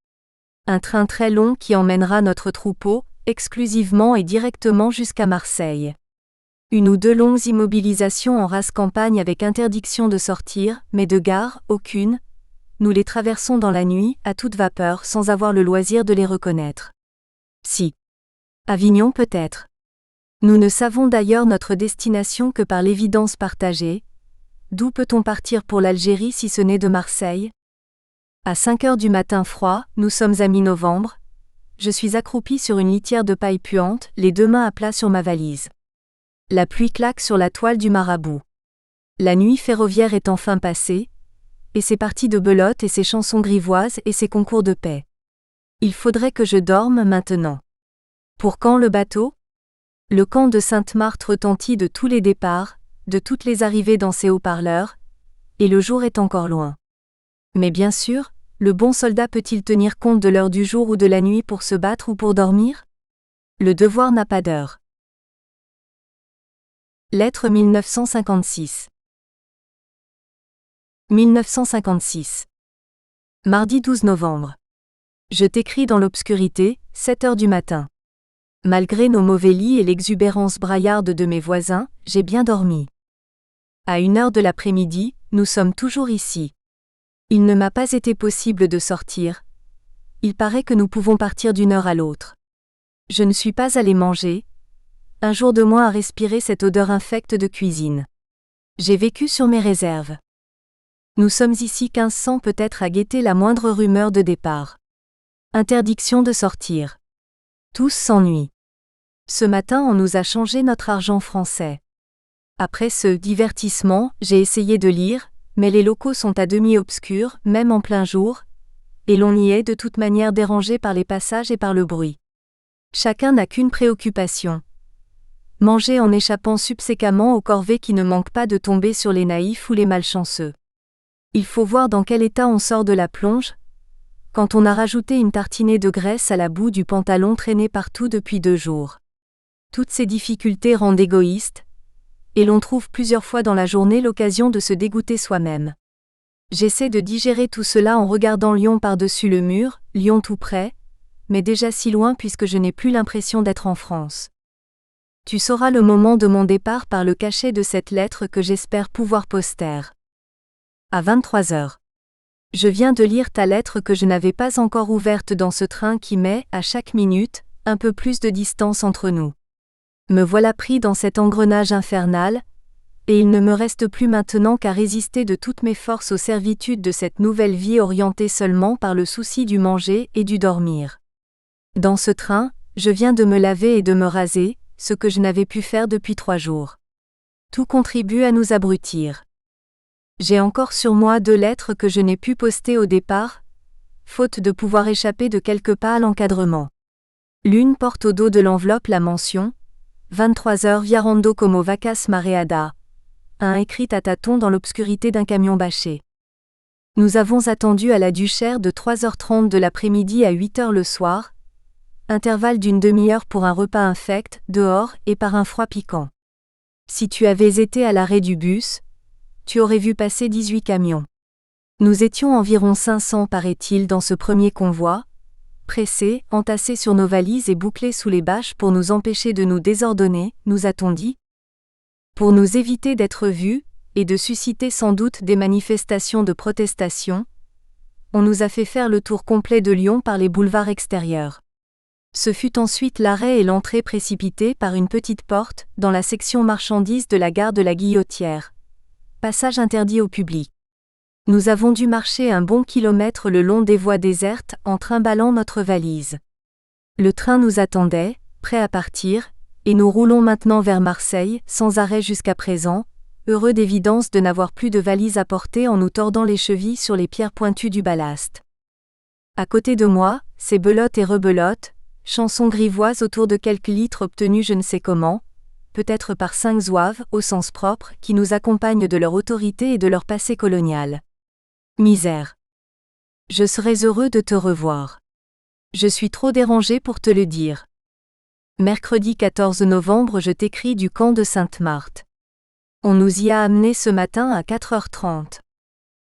Un train très long qui emmènera notre troupeau, exclusivement et directement jusqu'à Marseille. Une ou deux longues immobilisations en race campagne avec interdiction de sortir, mais de gare, aucune. Nous les traversons dans la nuit, à toute vapeur, sans avoir le loisir de les reconnaître. Si. Avignon peut-être. Nous ne savons d'ailleurs notre destination que par l'évidence partagée. D'où peut-on partir pour l'Algérie si ce n'est de Marseille ? À 5 heures du matin froid, nous sommes à mi-novembre. Je suis accroupi sur une litière de paille puante, les deux mains à plat sur ma valise. La pluie claque sur la toile du marabout. La nuit ferroviaire est enfin passée, et ses parties de belote et ses chansons grivoises et ses concours de paix. Il faudrait que je dorme maintenant. Pour quand le bateau ? Le camp de Sainte-Marthe retentit de tous les départs, de toutes les arrivées dans ses haut-parleurs, et le jour est encore loin. Mais bien sûr, le bon soldat peut-il tenir compte de l'heure du jour ou de la nuit pour se battre ou pour dormir ? Le devoir n'a pas d'heure. Lettre 1956. 1956. Mardi 12 novembre. Je t'écris dans l'obscurité, 7 heures du matin. Malgré nos mauvais lits et l'exubérance braillarde de mes voisins, j'ai bien dormi. À 1 heure de l'après-midi, nous sommes toujours ici. Il ne m'a pas été possible de sortir. Il paraît que nous pouvons partir d'une heure à l'autre. Je ne suis pas allé manger. Un jour de moins à respirer cette odeur infecte de cuisine. J'ai vécu sur mes réserves. Nous sommes ici 1500 peut-être à guetter la moindre rumeur de départ. Interdiction de sortir. Tous s'ennuient. Ce matin on nous a changé notre argent français. Après ce divertissement, j'ai essayé de lire, mais les locaux sont à demi obscurs, même en plein jour, et l'on y est de toute manière dérangé par les passages et par le bruit. Chacun n'a qu'une préoccupation. Manger en échappant subséquemment aux corvées qui ne manquent pas de tomber sur les naïfs ou les malchanceux. Il faut voir dans quel état on sort de la plonge, quand on a rajouté une tartinée de graisse à la bout du pantalon traîné partout depuis 2 jours. Toutes ces difficultés rendent égoïste, et l'on trouve plusieurs fois dans la journée l'occasion de se dégoûter soi-même. J'essaie de digérer tout cela en regardant Lyon par-dessus le mur, Lyon tout près, mais déjà si loin puisque je n'ai plus l'impression d'être en France. Tu sauras le moment de mon départ par le cachet de cette lettre que j'espère pouvoir poster. À 23 heures. Je viens de lire ta lettre que je n'avais pas encore ouverte dans ce train qui met, à chaque minute, un peu plus de distance entre nous. Me voilà pris dans cet engrenage infernal, et il ne me reste plus maintenant qu'à résister de toutes mes forces aux servitudes de cette nouvelle vie orientée seulement par le souci du manger et du dormir. Dans ce train, je viens de me laver et de me raser, ce que je n'avais pu faire depuis 3 jours. Tout contribue à nous abrutir. J'ai encore sur moi 2 lettres que je n'ai pu poster au départ, faute de pouvoir échapper de quelques pas à l'encadrement. L'une porte au dos de l'enveloppe la mention 23h Viarando como vacas mareada. Un écrit à tâtons dans l'obscurité d'un camion bâché. Nous avons attendu à la Duchère de 3h30 de l'après-midi à 8h le soir, intervalle d'une demi-heure pour un repas infect, dehors et par un froid piquant. Si tu avais été à l'arrêt du bus, tu aurais vu passer 18 camions. Nous étions environ 500 paraît-il dans ce premier convoi, pressés, entassés sur nos valises et bouclés sous les bâches pour nous empêcher de nous désordonner, nous a-t-on dit ? Pour nous éviter d'être vus, et de susciter sans doute des manifestations de protestation, on nous a fait faire le tour complet de Lyon par les boulevards extérieurs. Ce fut ensuite l'arrêt et l'entrée précipitée par une petite porte, dans la section marchandises de la gare de la Guillotière. Passage interdit au public. Nous avons dû marcher un bon kilomètre le long des voies désertes en trimballant notre valise. Le train nous attendait, prêt à partir, et nous roulons maintenant vers Marseille, sans arrêt jusqu'à présent, heureux d'évidence de n'avoir plus de valise à porter en nous tordant les chevilles sur les pierres pointues du ballast. À côté de moi, c'est belote et rebelote, chansons grivoises autour de quelques litres obtenus je ne sais comment, peut-être par 5 zouaves, au sens propre, qui nous accompagnent de leur autorité et de leur passé colonial. Misère. Je serais heureux de te revoir. Je suis trop dérangé pour te le dire. Mercredi 14 novembre je t'écris du camp de Sainte-Marthe. On nous y a amenés ce matin à 4h30.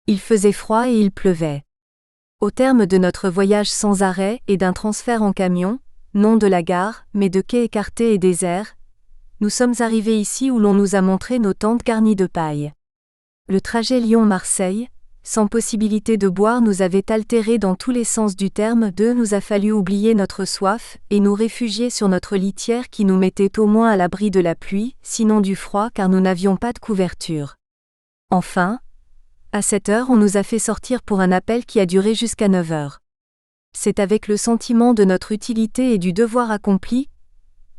Il faisait froid et il pleuvait. Au terme de notre voyage sans arrêt et d'un transfert en camion, non de la gare, mais de quais écartés et déserts, nous sommes arrivés ici où l'on nous a montré nos tentes garnies de paille. Le trajet Lyon-Marseille, sans possibilité de boire, nous avait altérés dans tous les sens du terme. Nous a fallu oublier notre soif et nous réfugier sur notre litière qui nous mettait au moins à l'abri de la pluie, sinon du froid, car nous n'avions pas de couverture. Enfin, à 7 heures, on nous a fait sortir pour un appel qui a duré jusqu'à 9 heures. C'est avec le sentiment de notre utilité et du devoir accompli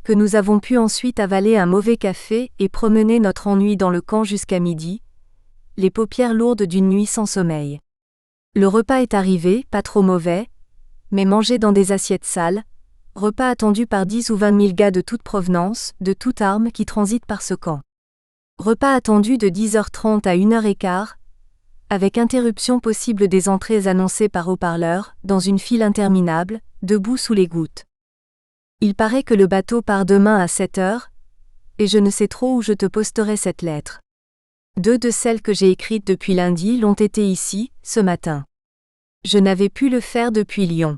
que nous avons pu ensuite avaler un mauvais café et promener notre ennui dans le camp jusqu'à midi, les paupières lourdes d'une nuit sans sommeil. Le repas est arrivé, pas trop mauvais, mais mangé dans des assiettes sales, repas attendu par 10 ou 20 000 gars de toute provenance, de toute arme qui transitent par ce camp. Repas attendu de 10h30 à 1h15, avec interruption possible des entrées annoncées par haut-parleur, dans une file interminable, debout sous les gouttes. Il paraît que le bateau part demain à 7 heures, et je ne sais trop où je te posterai cette lettre. 2 de celles que j'ai écrites depuis lundi l'ont été ici, ce matin. Je n'avais pu le faire depuis Lyon.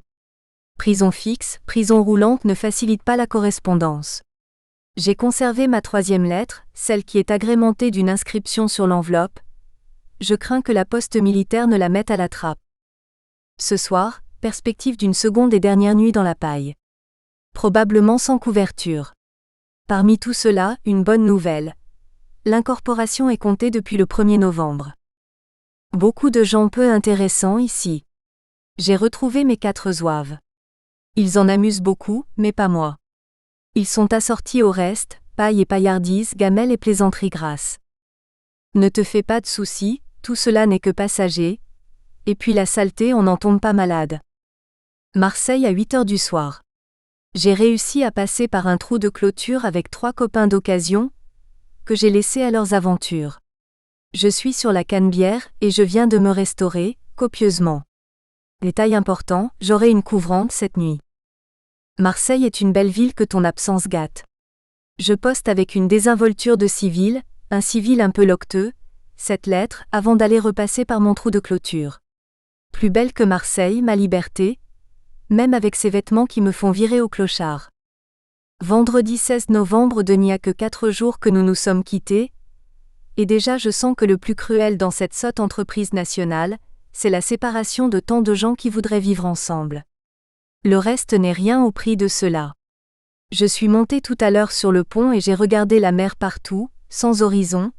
Prison fixe, prison roulante ne facilite pas la correspondance. J'ai conservé ma 3e lettre, celle qui est agrémentée d'une inscription sur l'enveloppe. Je crains que la poste militaire ne la mette à la trappe. Ce soir, perspective d'une seconde et dernière nuit dans la paille. Probablement sans couverture. Parmi tout cela, une bonne nouvelle. L'incorporation est comptée depuis le 1er novembre. Beaucoup de gens peu intéressants ici. J'ai retrouvé mes 4 zouaves. Ils en amusent beaucoup, mais pas moi. Ils sont assortis au reste, paille et paillardise, gamelles et plaisanteries grasses. Ne te fais pas de soucis, tout cela n'est que passager. Et puis la saleté, on n'en tombe pas malade. Marseille à 8 heures du soir. J'ai réussi à passer par un trou de clôture avec 3 copains d'occasion, que j'ai laissés à leurs aventures. Je suis sur la Canebière et je viens de me restaurer, copieusement. Détail important, j'aurai une couvrante cette nuit. Marseille est une belle ville que ton absence gâte. Je poste avec une désinvolture de civil, un civil un peu locteux, cette lettre avant d'aller repasser par mon trou de clôture. Plus belle que Marseille, ma liberté, même avec ces vêtements qui me font virer au clochard. Vendredi 16 novembre, il n'y a que 4 jours que nous nous sommes quittés, et déjà je sens que le plus cruel dans cette sotte entreprise nationale, c'est la séparation de tant de gens qui voudraient vivre ensemble. Le reste n'est rien au prix de cela. Je suis monté tout à l'heure sur le pont et j'ai regardé la mer partout, sans horizon,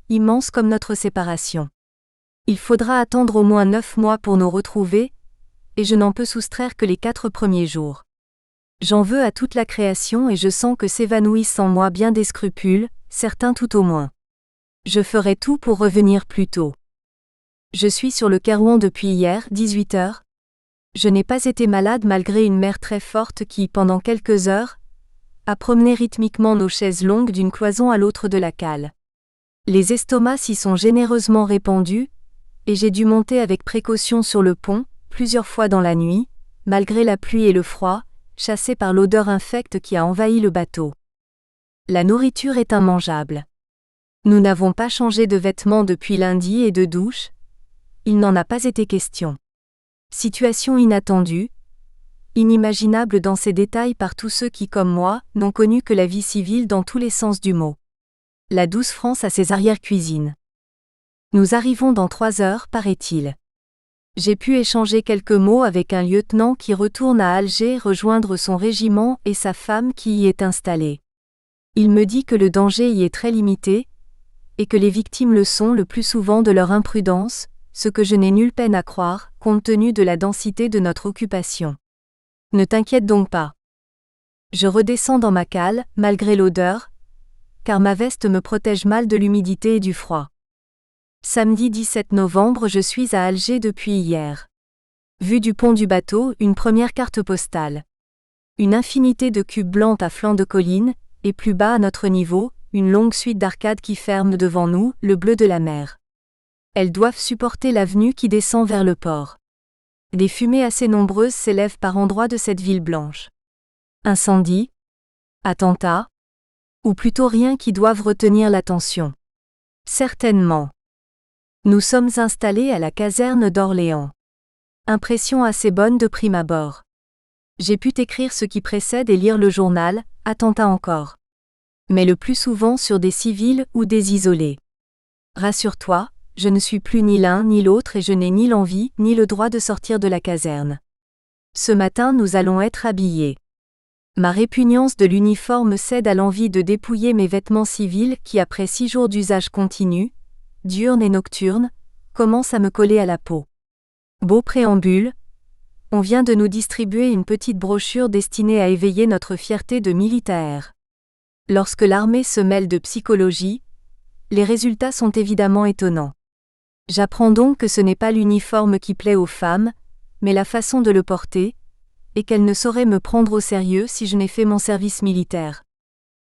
immense comme notre séparation. Il faudra attendre au moins 9 mois pour nous retrouver, et je n'en peux soustraire que les 4 premiers jours. J'en veux à toute la création et je sens que s'évanouissent en moi bien des scrupules, certains tout au moins. Je ferai tout pour revenir plus tôt. Je suis sur le Carouan depuis hier, 18 heures. Je n'ai pas été malade malgré une mer très forte qui, pendant quelques heures, a promené rythmiquement nos chaises longues d'une cloison à l'autre de la cale. Les estomacs s'y sont généreusement répandus, et j'ai dû monter avec précaution sur le pont, plusieurs fois dans la nuit, malgré la pluie et le froid, chassé par l'odeur infecte qui a envahi le bateau. La nourriture est immangeable. Nous n'avons pas changé de vêtements depuis lundi et de douche. Il n'en a pas été question. Situation inattendue, inimaginable dans ses détails par tous ceux qui, comme moi, n'ont connu que la vie civile dans tous les sens du mot. La douce France a ses arrière-cuisines. Nous arrivons dans 3 heures, paraît-il. J'ai pu échanger quelques mots avec un lieutenant qui retourne à Alger rejoindre son régiment et sa femme qui y est installée. Il me dit que le danger y est très limité, et que les victimes le sont le plus souvent de leur imprudence, ce que je n'ai nulle peine à croire, compte tenu de la densité de notre occupation. Ne t'inquiète donc pas. Je redescends dans ma cale, malgré l'odeur, car ma veste me protège mal de l'humidité et du froid. Samedi 17 novembre, je suis à Alger depuis hier. Vue du pont du bateau, une première carte postale. Une infinité de cubes blancs à flanc de colline, et plus bas à notre niveau, une longue suite d'arcades qui ferment devant nous, le bleu de la mer. Elles doivent supporter l'avenue qui descend vers le port. Des fumées assez nombreuses s'élèvent par endroits de cette ville blanche. Incendie, attentat, ou plutôt rien qui doive retenir l'attention. Certainement. Nous sommes installés à la caserne d'Orléans. Impression assez bonne de prime abord. J'ai pu t'écrire ce qui précède et lire le journal, attentat encore. Mais le plus souvent sur des civils ou des isolés. Rassure-toi, je ne suis plus ni l'un ni l'autre et je n'ai ni l'envie ni le droit de sortir de la caserne. Ce matin nous allons être habillés. Ma répugnance de l'uniforme cède à l'envie de dépouiller mes vêtements civils qui après 6 jours d'usage continu, diurne et nocturne, commencent à me coller à la peau. Beau préambule, on vient de nous distribuer une petite brochure destinée à éveiller notre fierté de militaire. Lorsque l'armée se mêle de psychologie, les résultats sont évidemment étonnants. J'apprends donc que ce n'est pas l'uniforme qui plaît aux femmes, mais la façon de le porter, et qu'elles ne sauraient me prendre au sérieux si je n'ai fait mon service militaire.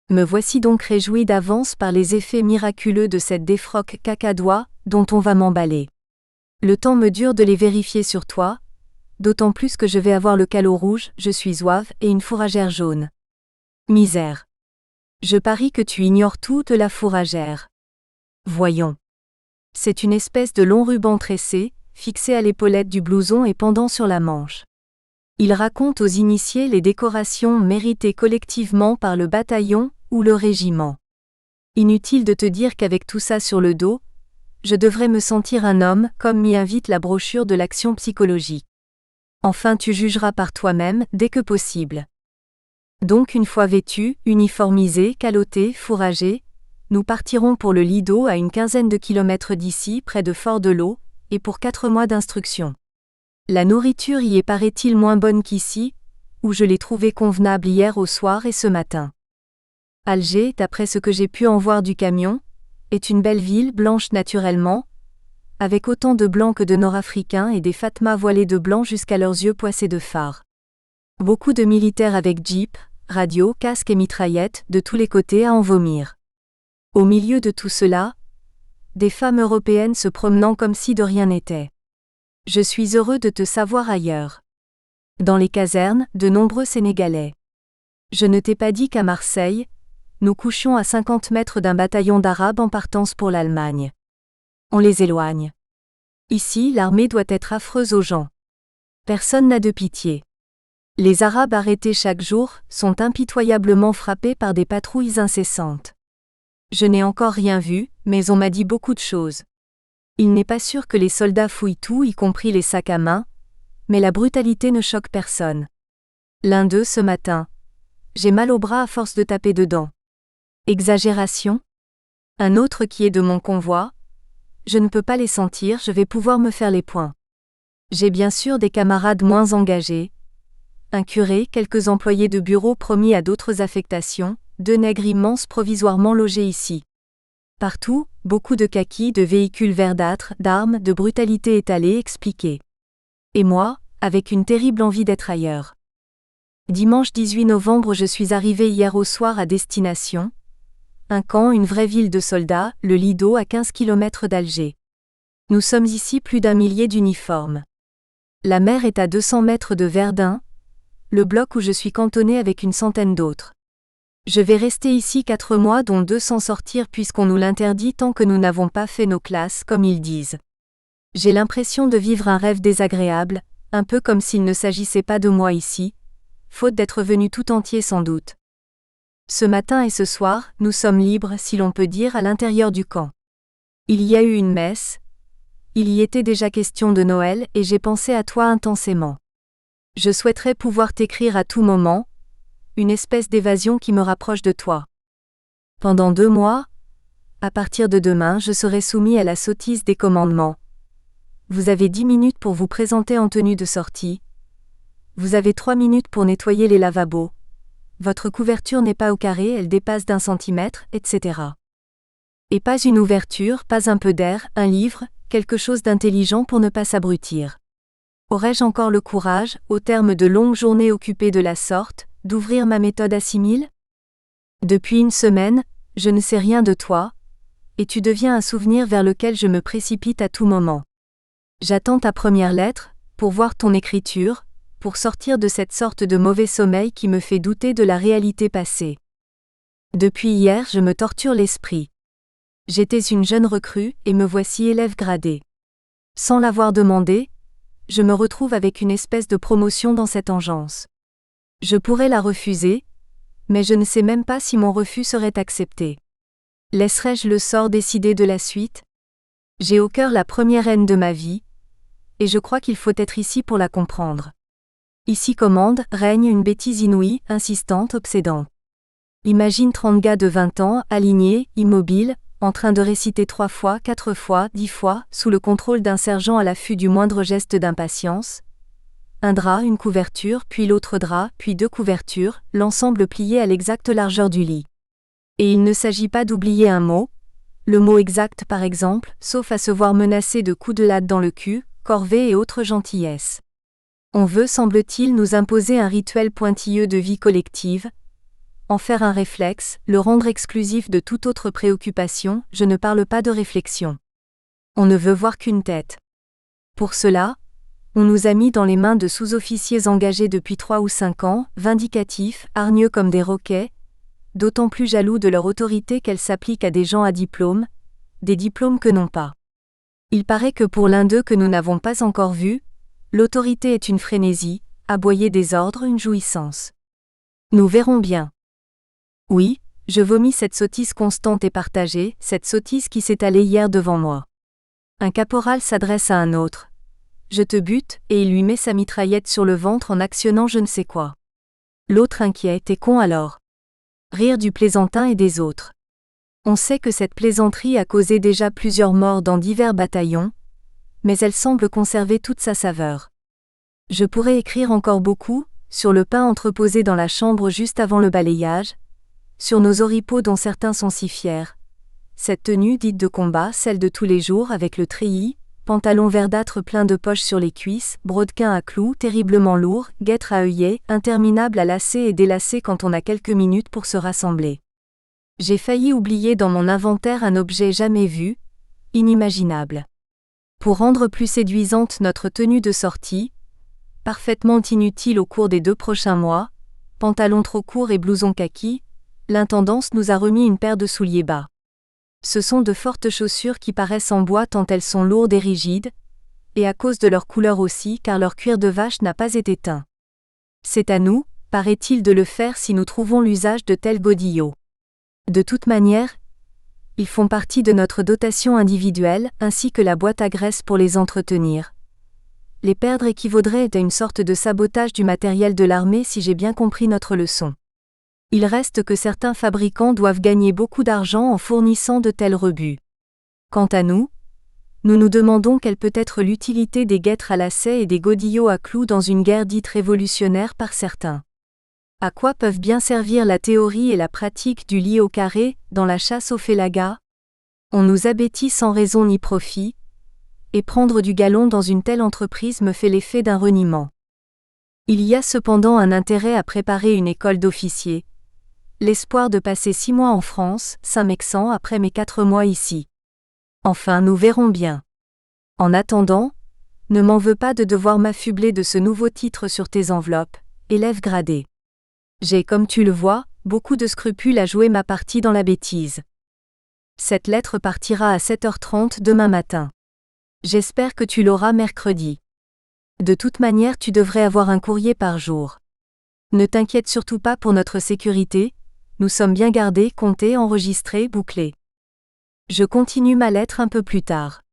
Me voici donc réjoui d'avance par les effets miraculeux de cette défroque cacadois dont on va m'emballer. Le temps me dure de les vérifier sur toi, d'autant plus que je vais avoir le calot rouge, je suis zouave et une fourragère jaune. Misère. Je parie que tu ignores toute la fourragère. Voyons. C'est une espèce de long ruban tressé, fixé à l'épaulette du blouson et pendant sur la manche. Il raconte aux initiés les décorations méritées collectivement par le bataillon ou le régiment. Inutile de te dire qu'avec tout ça sur le dos, je devrais me sentir un homme, comme m'y invite la brochure de l'action psychologique. Enfin tu jugeras par toi-même, dès que possible. Donc une fois vêtus, uniformisés, calotés, fourragés, nous partirons pour le Lido à une 15aine de kilomètres d'ici, près de Fort-de-l'Eau, et pour 4 mois d'instruction. La nourriture y est paraît-il moins bonne qu'ici, où je l'ai trouvée convenable hier au soir et ce matin. Alger, d'après ce que j'ai pu en voir du camion, est une belle ville blanche naturellement, avec autant de blancs que de nord-africains et des fatmas voilés de blanc jusqu'à leurs yeux poissés de phare. Beaucoup de militaires avec jeep, radio, casque et mitraillettes de tous les côtés à en vomir. Au milieu de tout cela, des femmes européennes se promenant comme si de rien n'était. Je suis heureux de te savoir ailleurs. Dans les casernes, de nombreux Sénégalais. Je ne t'ai pas dit qu'à Marseille, nous couchions à 50 mètres d'un bataillon d'Arabes en partance pour l'Allemagne. On les éloigne. Ici, l'armée doit être affreuse aux gens. Personne n'a de pitié. Les Arabes arrêtés chaque jour sont impitoyablement frappés par des patrouilles incessantes. Je n'ai encore rien vu, mais on m'a dit beaucoup de choses. Il n'est pas sûr que les soldats fouillent tout, y compris les sacs à main, mais la brutalité ne choque personne. L'un d'eux ce matin. J'ai mal au bras à force de taper dedans. Exagération ? Un autre qui est de mon convoi. Je ne peux pas les sentir, je vais pouvoir me faire les poings. J'ai bien sûr des camarades moins engagés. Un curé, quelques employés de bureau promis à d'autres affectations, 2 nègres immenses provisoirement logés ici. Partout, beaucoup de kakis, de véhicules verdâtres, d'armes, de brutalité étalée expliquée. Et moi, avec une terrible envie d'être ailleurs. Dimanche 18 novembre, je suis arrivé hier au soir à destination. Un camp, une vraie ville de soldats, le Lido à 15 km d'Alger. Nous sommes ici plus d'1 millier d'uniformes. La mer est à 200 mètres de Verdun, le bloc où je suis cantonné avec une centaine d'autres. Je vais rester ici 4 mois dont 2 sans sortir puisqu'on nous l'interdit tant que nous n'avons pas fait nos classes comme ils disent. J'ai l'impression de vivre un rêve désagréable, un peu comme s'il ne s'agissait pas de moi ici, faute d'être venu tout entier sans doute. Ce matin et ce soir, nous sommes libres si l'on peut dire à l'intérieur du camp. Il y a eu une messe, il y était déjà question de Noël et j'ai pensé à toi intensément. Je souhaiterais pouvoir t'écrire à tout moment, une espèce d'évasion qui me rapproche de toi. Pendant 2 mois, à partir de demain, je serai soumis à la sottise des commandements. Vous avez 10 minutes pour vous présenter en tenue de sortie. Vous avez 3 minutes pour nettoyer les lavabos. Votre couverture n'est pas au carré, elle dépasse d'1 centimètre, etc. Et pas une ouverture, pas un peu d'air, un livre, quelque chose d'intelligent pour ne pas s'abrutir. Aurais-je encore le courage, au terme de longues journées occupées de la sorte, d'ouvrir ma méthode assimile ? Depuis une semaine, je ne sais rien de toi, et tu deviens un souvenir vers lequel je me précipite à tout moment. J'attends ta première lettre, pour voir ton écriture, pour sortir de cette sorte de mauvais sommeil qui me fait douter de la réalité passée. Depuis hier, je me torture l'esprit. J'étais une jeune recrue, et me voici élève gradée. Sans l'avoir demandé, je me retrouve avec une espèce de promotion dans cette engeance. Je pourrais la refuser, Mais je ne sais même pas si mon refus serait accepté. Laisserai-je le sort décider de la suite? J'ai au cœur la première haine de ma vie, et je crois qu'il faut être ici pour la comprendre. Ici commande, règne une bêtise inouïe, insistante, obsédante. Imagine 30 gars de 20 ans, alignés, immobiles, en train de réciter 3 fois, 4 fois, 10 fois, sous le contrôle d'un sergent à l'affût du moindre geste d'impatience. Un drap, une couverture, puis l'autre drap, puis 2 couvertures, l'ensemble plié à l'exacte largeur du lit. Et il ne s'agit pas d'oublier un mot, le mot exact par exemple, sauf à se voir menacé de coups de latte dans le cul, corvée et autres gentillesses. On veut, semble-t-il, nous imposer un rituel pointilleux de vie collective, en faire un réflexe, le rendre exclusif de toute autre préoccupation, je ne parle pas de réflexion. On ne veut voir qu'une tête. Pour cela, on nous a mis dans les mains de sous-officiers engagés depuis 3 ou 5 ans, vindicatifs, hargneux comme des roquets, d'autant plus jaloux de leur autorité qu'elle s'applique à des gens à diplôme, des diplômes que non pas. Il paraît que pour l'un d'eux que nous n'avons pas encore vu, l'autorité est une frénésie, aboyer des ordres une jouissance. Nous verrons bien. Oui, je vomis cette sottise constante et partagée, cette sottise qui s'est allée hier devant moi. Un caporal s'adresse à un autre. Je te bute, et il lui met sa mitraillette sur le ventre en actionnant je ne sais quoi. L'autre inquiet, t'es con alors. Rire du plaisantin et des autres. On sait que cette plaisanterie a causé déjà plusieurs morts dans divers bataillons, mais elle semble conserver toute sa saveur. Je pourrais écrire encore beaucoup, sur le pain entreposé dans la chambre juste avant le balayage, sur nos oripeaux dont certains sont si fiers. Cette tenue dite de combat, celle de tous les jours avec le treillis, pantalon verdâtre plein de poches sur les cuisses, brodequin à clous, terriblement lourd, guêtre à œillet, interminable à lasser et délasser quand on a quelques minutes pour se rassembler. J'ai failli oublier dans mon inventaire un objet jamais vu, inimaginable. Pour rendre plus séduisante notre tenue de sortie, parfaitement inutile au cours des 2 prochains mois, pantalon trop court et blouson kaki, l'intendance nous a remis une paire de souliers bas. Ce sont de fortes chaussures qui paraissent en bois tant elles sont lourdes et rigides, et à cause de leur couleur aussi car leur cuir de vache n'a pas été teint. C'est à nous, paraît-il de le faire si nous trouvons l'usage de tels godillots. De toute manière, ils font partie de notre dotation individuelle ainsi que la boîte à graisse pour les entretenir. Les perdre équivaudrait à une sorte de sabotage du matériel de l'armée si j'ai bien compris notre leçon. Il reste que certains fabricants doivent gagner beaucoup d'argent en fournissant de tels rebuts. Quant à nous, nous nous demandons quelle peut être l'utilité des guêtres à lacets et des godillots à clous dans une guerre dite révolutionnaire par certains. À quoi peuvent bien servir la théorie et la pratique du lit au carré, dans la chasse au félaga? On nous abêtit sans raison ni profit, et prendre du galon dans une telle entreprise me fait l'effet d'un reniement. Il y a cependant un intérêt à préparer une école d'officiers, l'espoir de passer 6 mois en France, Saint-Mexan après mes 4 mois ici. Enfin, nous verrons bien. En attendant, ne m'en veux pas de devoir m'affubler de ce nouveau titre sur tes enveloppes, élève gradé. J'ai, comme tu le vois, beaucoup de scrupules à jouer ma partie dans la bêtise. Cette lettre partira à 7h30 demain matin. J'espère que tu l'auras mercredi. De toute manière, tu devrais avoir un courrier par jour. Ne t'inquiète surtout pas pour notre sécurité, nous sommes bien gardés, comptés, enregistrés, bouclés. Je continue ma lettre un peu plus tard.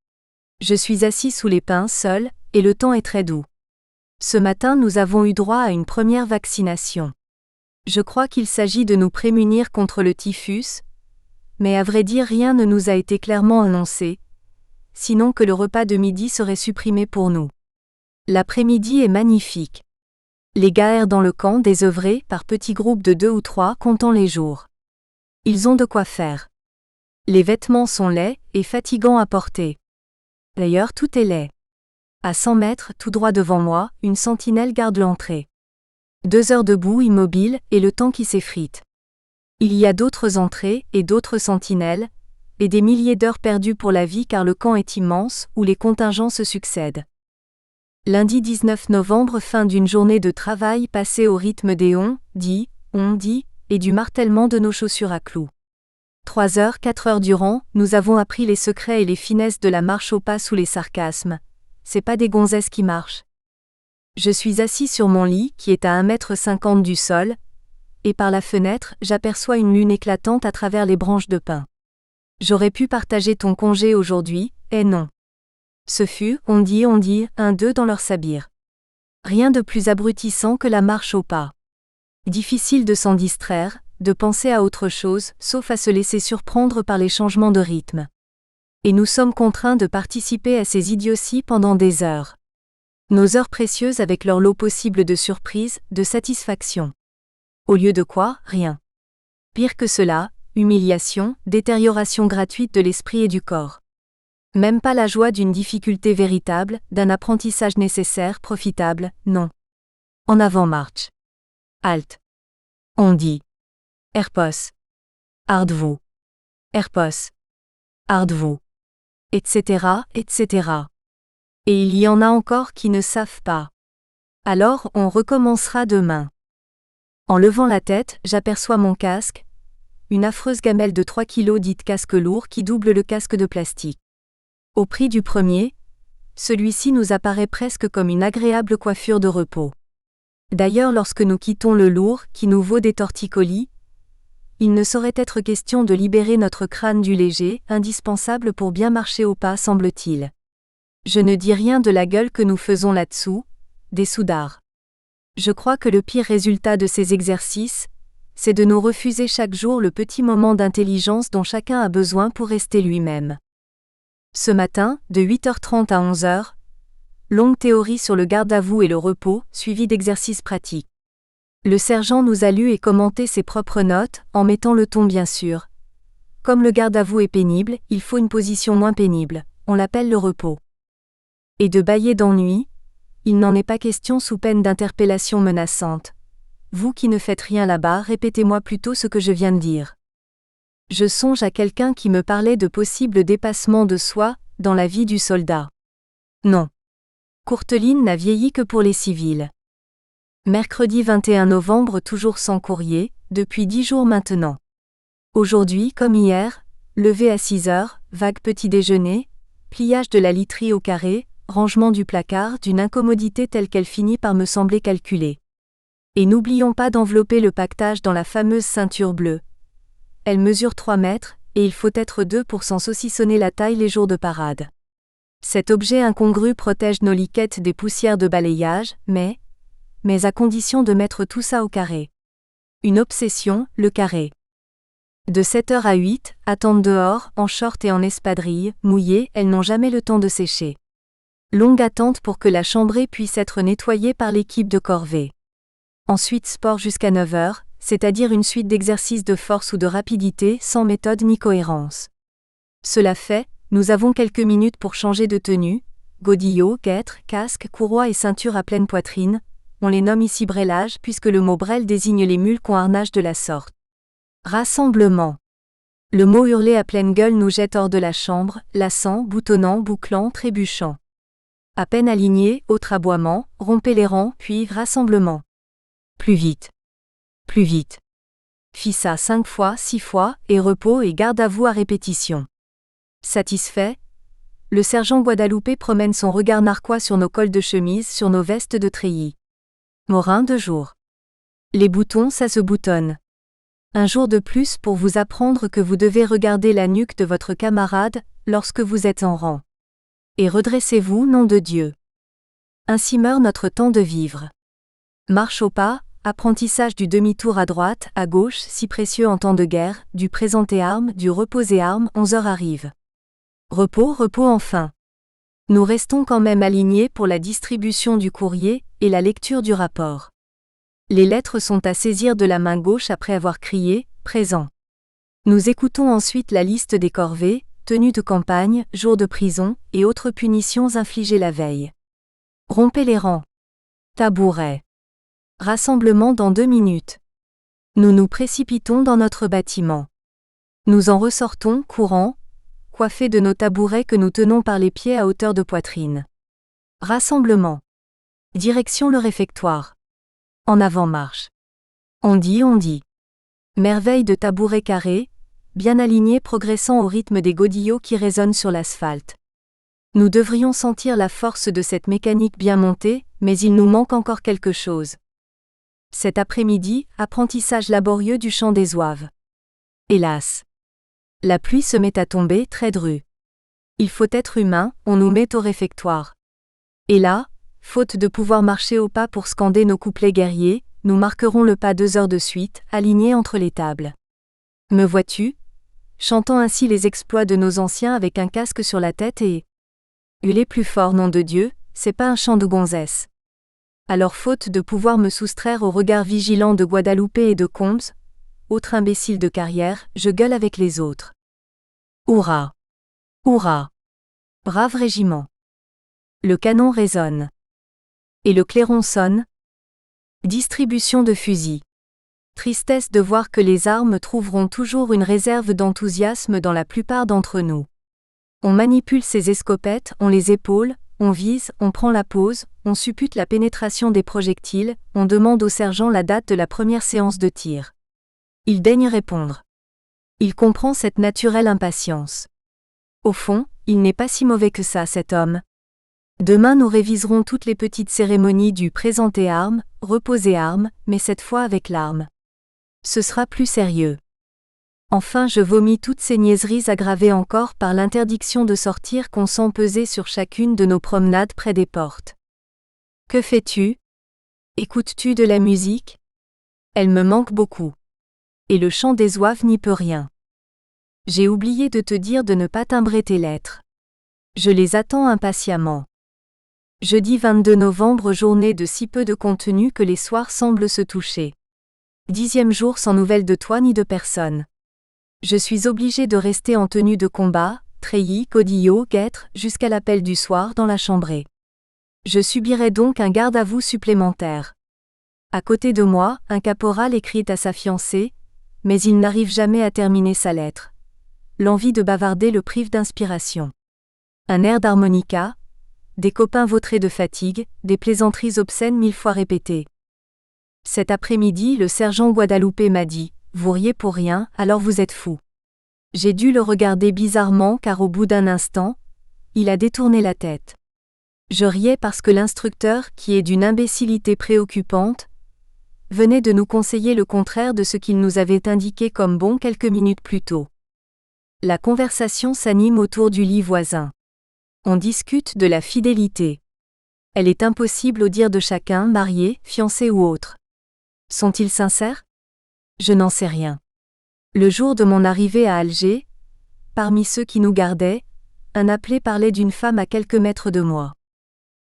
Je suis assis sous les pins seul, et le temps est très doux. Ce matin nous avons eu droit à une première vaccination. Je crois qu'il s'agit de nous prémunir contre le typhus, mais à vrai dire rien ne nous a été clairement annoncé, sinon que le repas de midi serait supprimé pour nous. L'après-midi est magnifique. Les gars errent dans le camp désœuvrés par petits groupes de 2 ou 3 comptant les jours. Ils ont de quoi faire. Les vêtements sont laids et fatigants à porter. D'ailleurs tout est laid. À 100 mètres, tout droit devant moi, une sentinelle garde l'entrée. 2 heures debout immobile et le temps qui s'effrite. Il y a d'autres entrées et d'autres sentinelles, et des milliers d'heures perdues pour la vie car le camp est immense où les contingents se succèdent. Lundi 19 novembre, fin d'une journée de travail passée au rythme des on dit, et du martèlement de nos chaussures à clous. 3 heures, 4 heures durant, nous avons appris les secrets et les finesses de la marche au pas sous les sarcasmes. C'est pas des gonzesses qui marchent. Je suis assis sur mon lit qui est à 1,50 m du sol, et par la fenêtre, j'aperçois une lune éclatante à travers les branches de pin. J'aurais pu partager ton congé aujourd'hui, et non. Ce fut, on dit, un d'eux dans leur sabir. Rien de plus abrutissant que la marche au pas. Difficile de s'en distraire, de penser à autre chose, sauf à se laisser surprendre par les changements de rythme. Et nous sommes contraints de participer à ces idioties pendant des heures. Nos heures précieuses avec leur lot possible de surprises, de satisfaction. Au lieu de quoi, rien. Pire que cela, humiliation, détérioration gratuite de l'esprit et du corps. Même pas la joie d'une difficulté véritable, d'un apprentissage nécessaire, profitable, non. En avant marche. Halt. On dit. Erpos. Ardez-vous. Erpos. Ardez-vous. Etc., etc. Et il y en a encore qui ne savent pas. Alors on recommencera demain. En levant la tête, j'aperçois mon casque, une affreuse gamelle de 3 kilos dite casque lourd qui double le casque de plastique. Au prix du premier, celui-ci nous apparaît presque comme une agréable coiffure de repos. D'ailleurs, lorsque nous quittons le lourd, qui nous vaut des torticolis, il ne saurait être question de libérer notre crâne du léger, indispensable pour bien marcher au pas, semble-t-il. Je ne dis rien de la gueule que nous faisons là-dessous, des soudards. Je crois que le pire résultat de ces exercices, c'est de nous refuser chaque jour le petit moment d'intelligence dont chacun a besoin pour rester lui-même. Ce matin, de 8h30 à 11h, longue théorie sur le garde-à-vous et le repos, suivie d'exercices pratiques. Le sergent nous a lu et commenté ses propres notes, en mettant le ton bien sûr. Comme le garde-à-vous est pénible, il faut une position moins pénible, on l'appelle le repos. Et de bâiller d'ennui, il n'en est pas question sous peine d'interpellation menaçante. Vous qui ne faites rien là-bas, répétez-moi plutôt ce que je viens de dire. Je songe à quelqu'un qui me parlait de possibles dépassements de soi, dans la vie du soldat. Non. Courteline n'a vieilli que pour les civils. Mercredi 21 novembre, toujours sans courrier, depuis 10 jours maintenant. Aujourd'hui, comme hier, levé à 6h, vague petit déjeuner, pliage de la literie au carré, rangement du placard, d'une incommodité telle qu'elle finit par me sembler calculée. Et n'oublions pas d'envelopper le paquetage dans la fameuse ceinture bleue. Elle mesure 3 mètres, et il faut être 2 pour s'en saucissonner la taille les jours de parade. Cet objet incongru protège nos liquettes des poussières de balayage, mais à condition de mettre tout ça au carré. Une obsession, le carré. De 7h à 8, attendre dehors, en short et en espadrille, mouillées, elles n'ont jamais le temps de sécher. Longue attente pour que la chambrée puisse être nettoyée par l'équipe de corvée. Ensuite sport jusqu'à 9h, c'est-à-dire une suite d'exercices de force ou de rapidité, sans méthode ni cohérence. Cela fait, nous avons quelques minutes pour changer de tenue, godillot, guêtre, casque, courroie et ceinture à pleine poitrine, on les nomme ici brelage puisque le mot brel désigne les mules qu'on harnage de la sorte. Rassemblement. Le mot hurlé à pleine gueule nous jette hors de la chambre, lassant, boutonnant, bouclant, trébuchant. À peine aligné, autre aboiement, rompez les rangs, puis rassemblement. Plus vite. Plus vite. Fis ça 5 fois, 6 fois, et repos et garde à vous à répétition. Satisfait, le sergent Guadalupe promène son regard narquois sur nos cols de chemise, sur nos vestes de treillis. Morin de jour. Les boutons, ça se boutonne. Un jour de plus pour vous apprendre que vous devez regarder la nuque de votre camarade, lorsque vous êtes en rang. Et redressez-vous, nom de Dieu. Ainsi meurt notre temps de vivre. Marche au pas, apprentissage du demi-tour à droite, à gauche, si précieux en temps de guerre, du présenter armes, du reposer armes, 11h arrive. Repos, repos enfin. Nous restons quand même alignés pour la distribution du courrier et la lecture du rapport. Les lettres sont à saisir de la main gauche après avoir crié « Présent ». Nous écoutons ensuite la liste des corvées, tenues de campagne, jours de prison et autres punitions infligées la veille. Rompez les rangs. Tabouret. Rassemblement dans 2 minutes. Nous nous précipitons dans notre bâtiment. Nous en ressortons, courant, coiffés de nos tabourets que nous tenons par les pieds à hauteur de poitrine. Rassemblement. Direction le réfectoire. En avant marche. On dit. Merveille de tabourets carrés, bien alignés progressant au rythme des godillots qui résonnent sur l'asphalte. Nous devrions sentir la force de cette mécanique bien montée, mais il nous manque encore quelque chose. Cet après-midi, apprentissage laborieux du chant des Zouaves. Hélas. La pluie se met à tomber, très drue. Il faut être humain, on nous met au réfectoire. Et là, faute de pouvoir marcher au pas pour scander nos couplets guerriers, nous marquerons le pas 2 heures de suite, alignés entre les tables. Me vois-tu, chantant ainsi les exploits de nos anciens avec un casque sur la tête et hurler plus fort, nom de Dieu, c'est pas un chant de gonzesse. Alors faute de pouvoir me soustraire au regard vigilant de Guadeloupe et de Combes, autre imbécile de carrière, je gueule avec les autres. Hourra! Hourra! Brave régiment! Le canon résonne. Et le clairon sonne. Distribution de fusils. Tristesse de voir que les armes trouveront toujours une réserve d'enthousiasme dans la plupart d'entre nous. On manipule ces escopettes, on les épaule, on vise, on prend la pose, on suppute la pénétration des projectiles, on demande au sergent la date de la première séance de tir. Il daigne répondre. Il comprend cette naturelle impatience. Au fond, il n'est pas si mauvais que ça, cet homme. Demain nous réviserons toutes les petites cérémonies du présenter armes, reposer armes, mais cette fois avec l'arme. Ce sera plus sérieux. Enfin je vomis toutes ces niaiseries aggravées encore par l'interdiction de sortir qu'on sent peser sur chacune de nos promenades près des portes. Que fais-tu? Écoutes-tu de la musique? Elle me manque beaucoup. Et le chant des Zouaves n'y peut rien. J'ai oublié de te dire de ne pas timbrer tes lettres. Je les attends impatiemment. Jeudi 22 novembre, journée de si peu de contenu que les soirs semblent se toucher. 10e jour sans nouvelles de toi ni de personne. Je suis obligé de rester en tenue de combat, treillis, godillot, guêtre, jusqu'à l'appel du soir dans la chambrée. Je subirai donc un garde à vous supplémentaire. À côté de moi, un caporal écrit à sa fiancée, mais il n'arrive jamais à terminer sa lettre. L'envie de bavarder le prive d'inspiration. Un air d'harmonica, des copains vautrés de fatigue, des plaisanteries obscènes 1000 fois répétées. Cet après-midi, le sergent Guadeloupe m'a dit « Vous riez pour rien, alors vous êtes fou ». J'ai dû le regarder bizarrement car au bout d'un instant, il a détourné la tête. Je riais parce que l'instructeur, qui est d'une imbécilité préoccupante, venait de nous conseiller le contraire de ce qu'il nous avait indiqué comme bon quelques minutes plus tôt. La conversation s'anime autour du lit voisin. On discute de la fidélité. Elle est impossible au dire de chacun, marié, fiancé ou autre. Sont-ils sincères? Je n'en sais rien. Le jour de mon arrivée à Alger, parmi ceux qui nous gardaient, un appelé parlait d'une femme à quelques mètres de moi.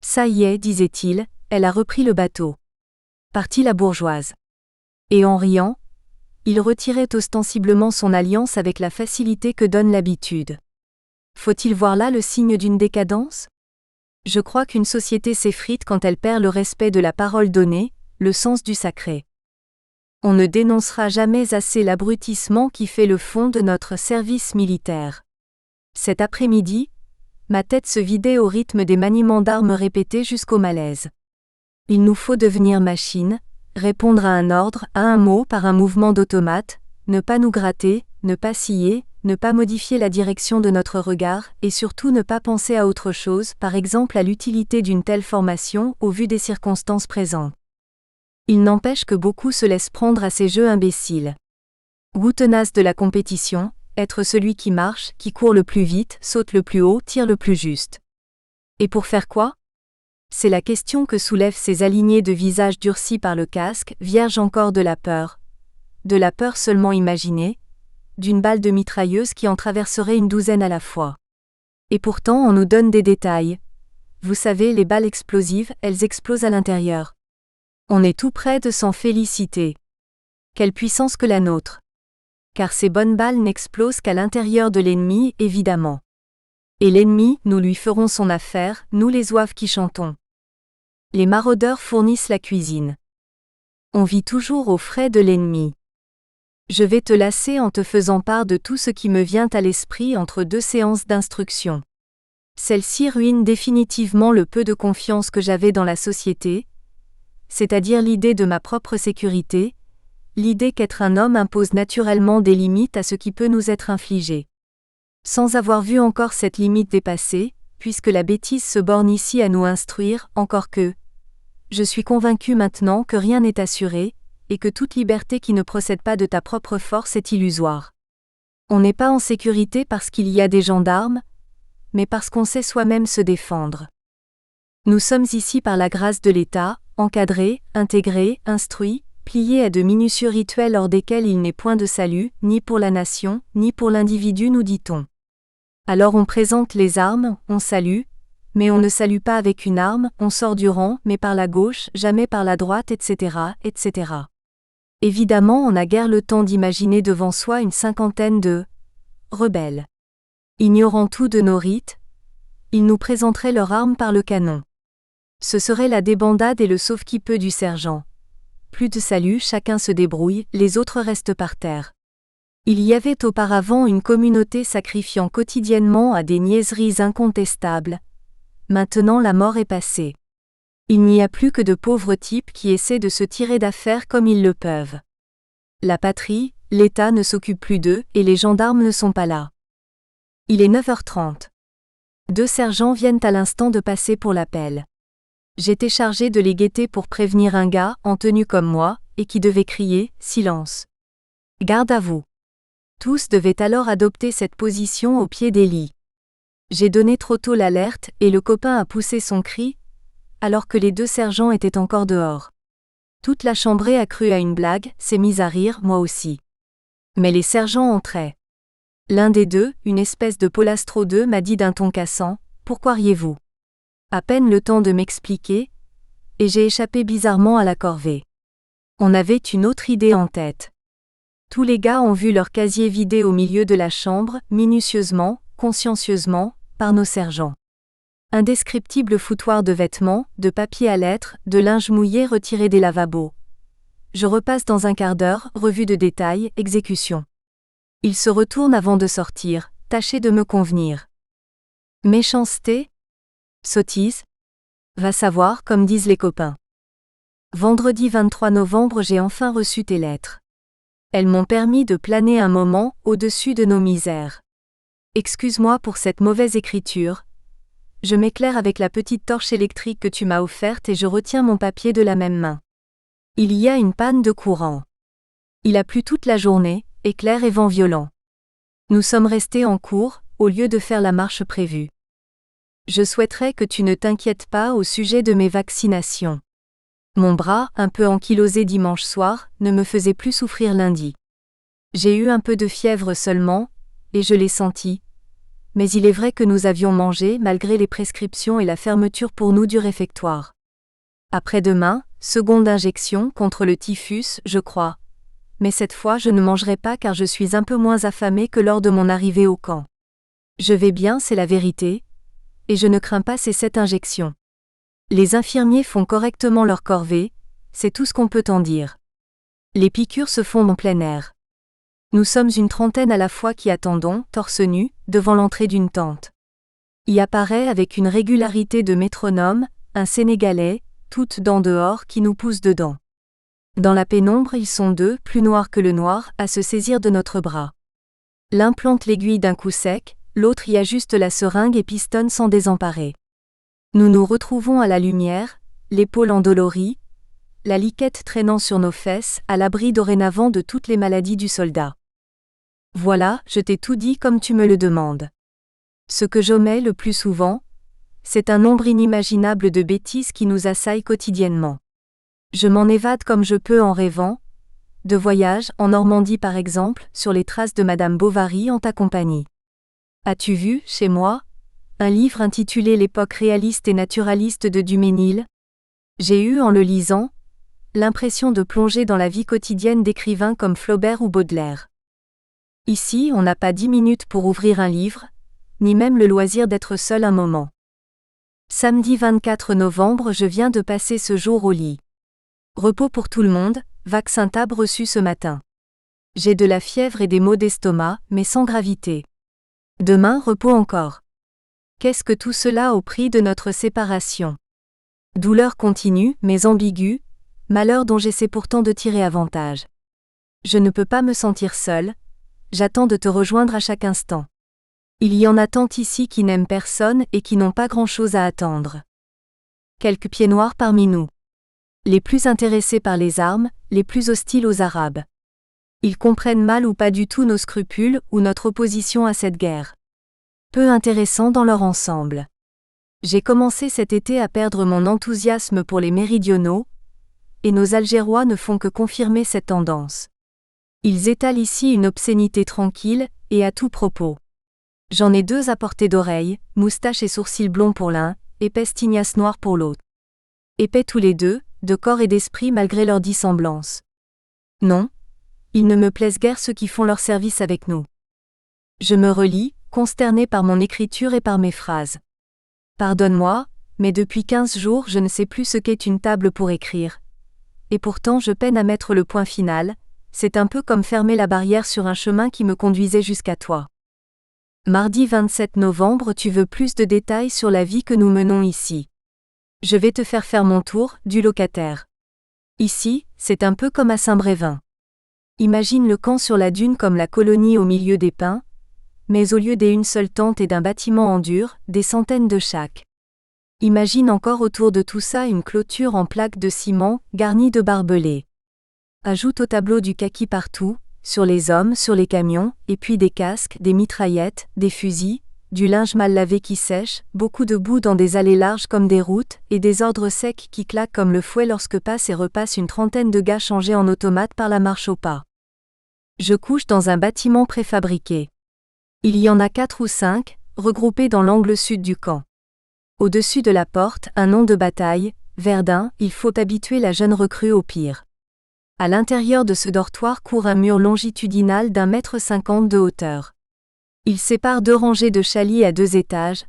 Ça y est, disait-il, elle a repris le bateau. Partie la bourgeoise. Et en riant, il retirait ostensiblement son alliance avec la facilité que donne l'habitude. Faut-il voir là le signe d'une décadence? Je crois qu'une société s'effrite quand elle perd le respect de la parole donnée, le sens du sacré. On ne dénoncera jamais assez l'abrutissement qui fait le fond de notre service militaire. Cet après-midi, ma tête se vidait au rythme des maniements d'armes répétés jusqu'au malaise. Il nous faut devenir machine, répondre à un ordre, à un mot par un mouvement d'automate, ne pas nous gratter, ne pas scier, ne pas modifier la direction de notre regard, et surtout ne pas penser à autre chose, par exemple à l'utilité d'une telle formation au vu des circonstances présentes. Il n'empêche que beaucoup se laissent prendre à ces jeux imbéciles. Goût tenace de la compétition, être celui qui marche, qui court le plus vite, saute le plus haut, tire le plus juste. Et pour faire quoi? C'est la question que soulèvent ces alignés de visages durcis par le casque, vierges encore de la peur seulement imaginée, d'une balle de mitrailleuse qui en traverserait une douzaine à la fois. Et pourtant on nous donne des détails. Vous savez, les balles explosives, elles explosent à l'intérieur. On est tout près de s'en féliciter. Quelle puissance que la nôtre! Car ces bonnes balles n'explosent qu'à l'intérieur de l'ennemi, évidemment. Et l'ennemi, nous lui ferons son affaire, nous les Zouaves qui chantons. Les maraudeurs fournissent la cuisine. On vit toujours aux frais de l'ennemi. Je vais te lasser en te faisant part de tout ce qui me vient à l'esprit entre 2 séances d'instruction. Celle-ci ruine définitivement le peu de confiance que j'avais dans la société, c'est-à-dire l'idée de ma propre sécurité, l'idée qu'être un homme impose naturellement des limites à ce qui peut nous être infligé. Sans avoir vu encore cette limite dépassée, puisque la bêtise se borne ici à nous instruire, encore que Je suis convaincu maintenant que rien n'est assuré, et que toute liberté qui ne procède pas de ta propre force est illusoire. On n'est pas en sécurité parce qu'il y a des gendarmes, mais parce qu'on sait soi-même se défendre. Nous sommes ici par la grâce de l'État, encadrés, intégrés, instruits, pliés à de minutieux rituels hors desquels il n'est point de salut, ni pour la nation, ni pour l'individu, nous dit-on. Alors on présente les armes, on salue, mais on ne salue pas avec une arme, on sort du rang, mais par la gauche, jamais par la droite, etc., etc. Évidemment, on n'a guère le temps d'imaginer devant soi une cinquantaine de rebelles. Ignorant tout de nos rites, ils nous présenteraient leurs armes par le canon. Ce serait la débandade et le sauve-qui-peut du sergent. Plus de salut, chacun se débrouille, les autres restent par terre. Il y avait auparavant une communauté sacrifiant quotidiennement à des niaiseries incontestables. Maintenant la mort est passée. Il n'y a plus que de pauvres types qui essaient de se tirer d'affaire comme ils le peuvent. La patrie, l'État ne s'occupe plus d'eux et les gendarmes ne sont pas là. Il est 9h30. 2 sergents viennent à l'instant de passer pour l'appel. J'étais chargé de les guetter pour prévenir un gars, en tenue comme moi, et qui devait crier « Silence !» Garde à vous. Tous devaient alors adopter cette position au pied des lits. J'ai donné trop tôt l'alerte et le copain a poussé son cri, alors que les 2 sergents étaient encore dehors. Toute la chambrée a cru à une blague, s'est mise à rire, moi aussi. Mais les sergents entraient. L'un des deux, une espèce de polastro 2, m'a dit d'un ton cassant « Pourquoi riez-vous ?» À peine le temps de m'expliquer, et j'ai échappé bizarrement à la corvée. On avait une autre idée en tête. Tous les gars ont vu leur casier vidé au milieu de la chambre, minutieusement, consciencieusement, par nos sergents. Indescriptible foutoir de vêtements, de papier à lettres, de linge mouillé retiré des lavabos. Je repasse dans un quart d'heure, revue de détails, exécution. Il se retourne avant de sortir, tâchez de me convenir. Méchanceté ? Sottise ? Va savoir, comme disent les copains. Vendredi 23 novembre, j'ai enfin reçu tes lettres. Elles m'ont permis de planer un moment, au-dessus de nos misères. Excuse-moi pour cette mauvaise écriture. Je m'éclaire avec la petite torche électrique que tu m'as offerte et je retiens mon papier de la même main. Il y a une panne de courant. Il a plu toute la journée, éclair et vent violent. Nous sommes restés en cours, au lieu de faire la marche prévue. Je souhaiterais que tu ne t'inquiètes pas au sujet de mes vaccinations. Mon bras, un peu ankylosé dimanche soir, ne me faisait plus souffrir lundi. J'ai eu un peu de fièvre seulement, et je l'ai senti. Mais il est vrai que nous avions mangé malgré les prescriptions et la fermeture pour nous du réfectoire. Après-demain, seconde injection contre le typhus, je crois. Mais cette fois je ne mangerai pas car je suis un peu moins affamé que lors de mon arrivée au camp. Je vais bien, c'est la vérité. Et je ne crains pas ces 7 injections. Les infirmiers font correctement leur corvée, c'est tout ce qu'on peut en dire. Les piqûres se font en plein air. Nous sommes une trentaine à la fois qui attendons, torse nu, devant l'entrée d'une tente. Y apparaît avec une régularité de métronome, un Sénégalais, toutes dents dehors qui nous pousse dedans. Dans la pénombre ils sont 2, plus noirs que le noir, à se saisir de notre bras. L'un plante l'aiguille d'un coup sec, l'autre y ajuste la seringue et pistonne sans désemparer. Nous nous retrouvons à la lumière, l'épaule endolorie, la liquette traînant sur nos fesses, à l'abri dorénavant de toutes les maladies du soldat. Voilà, je t'ai tout dit comme tu me le demandes. Ce que j'omets le plus souvent, c'est un nombre inimaginable de bêtises qui nous assaillent quotidiennement. Je m'en évade comme je peux en rêvant, de voyage, en Normandie par exemple, sur les traces de Madame Bovary en ta compagnie. As-tu vu, chez moi, un livre intitulé L'époque réaliste et naturaliste de Duménil ? J'ai eu, en le lisant, l'impression de plonger dans la vie quotidienne d'écrivains comme Flaubert ou Baudelaire. Ici, on n'a pas 10 minutes pour ouvrir un livre, ni même le loisir d'être seul un moment. Samedi 24 novembre, je viens de passer ce jour au lit. Repos pour tout le monde, vaccin TAB reçu ce matin. J'ai de la fièvre et des maux d'estomac, mais sans gravité. Demain, repos encore. Qu'est-ce que tout cela au prix de notre séparation ? Douleur continue, mais ambiguë, malheur dont j'essaie pourtant de tirer avantage. Je ne peux pas me sentir seul, j'attends de te rejoindre à chaque instant. Il y en a tant ici qui n'aiment personne et qui n'ont pas grand-chose à attendre. Quelques pieds noirs parmi nous. Les plus intéressés par les armes, les plus hostiles aux Arabes. Ils comprennent mal ou pas du tout nos scrupules ou notre opposition à cette guerre. Peu intéressants dans leur ensemble. J'ai commencé cet été à perdre mon enthousiasme pour les méridionaux, et nos Algérois ne font que confirmer cette tendance. Ils étalent ici une obscénité tranquille, et à tout propos. J'en ai 2 à portée d'oreille, moustache et sourcils blonds pour l'un, épaisse tignasse noire pour l'autre. Épais tous les deux, de corps et d'esprit malgré leur dissemblance. Non, ils ne me plaisent guère ceux qui font leur service avec nous. Je me relis, consterné par mon écriture et par mes phrases. Pardonne-moi, mais depuis 15 jours je ne sais plus ce qu'est une table pour écrire. Et pourtant je peine à mettre le point final, c'est un peu comme fermer la barrière sur un chemin qui me conduisait jusqu'à toi. Mardi 27 novembre, tu veux plus de détails sur la vie que nous menons ici. Je vais te faire mon tour, du locataire. Ici, c'est un peu comme à Saint-Brévin. Imagine le camp sur la dune comme la colonie au milieu des pins, mais au lieu d'une seule tente et d'un bâtiment en dur, des centaines de chaque. Imagine encore autour de tout ça une clôture en plaques de ciment, garnie de barbelés. Ajoute au tableau du kaki partout, sur les hommes, sur les camions, et puis des casques, des mitraillettes, des fusils, du linge mal lavé qui sèche, beaucoup de boue dans des allées larges comme des routes, et des ordres secs qui claquent comme le fouet lorsque passe et repasse une trentaine de gars changés en automates par la marche au pas. Je couche dans un bâtiment préfabriqué. Il y en a 4 ou 5, regroupés dans l'angle sud du camp. Au-dessus de la porte, un nom de bataille, Verdun, il faut habituer la jeune recrue au pire. À l'intérieur de ce dortoir court un mur longitudinal d'1,50 m de hauteur. Il sépare 2 rangées de chalis à 2 étages,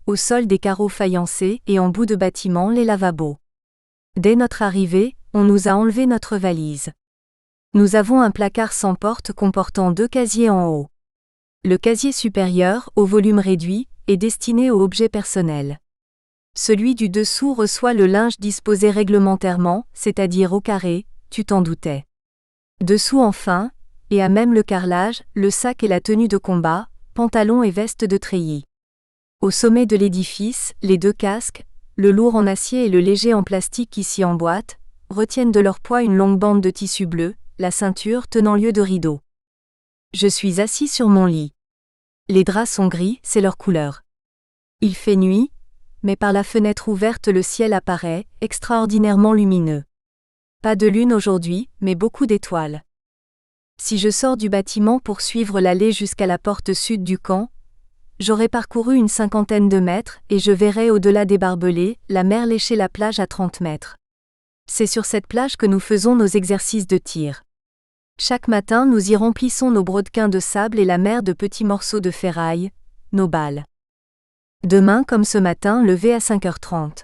au sol des carreaux faïencés et en bout de bâtiment les lavabos. Dès notre arrivée, on nous a enlevé notre valise. Nous avons un placard sans porte comportant 2 casiers en haut. Le casier supérieur, au volume réduit, est destiné aux objets personnels. Celui du dessous reçoit le linge disposé réglementairement, c'est-à-dire au carré, tu t'en doutais. Dessous enfin, et à même le carrelage, le sac et la tenue de combat, pantalon et veste de treillis. Au sommet de l'édifice, les 2 casques, le lourd en acier et le léger en plastique qui s'y emboîtent, retiennent de leur poids une longue bande de tissu bleu, la ceinture tenant lieu de rideau. Je suis assis sur mon lit. Les draps sont gris, c'est leur couleur. Il fait nuit, mais par la fenêtre ouverte le ciel apparaît, extraordinairement lumineux. Pas de lune aujourd'hui, mais beaucoup d'étoiles. Si je sors du bâtiment pour suivre l'allée jusqu'à la porte sud du camp, j'aurai parcouru une 50aine de mètres et je verrai au-delà des barbelés, la mer lécher la plage à 30 mètres. C'est sur cette plage que nous faisons nos exercices de tir. Chaque matin nous y remplissons nos brodequins de sable et la mer de petits morceaux de ferraille, nos balles. Demain comme ce matin, levé à 5h30.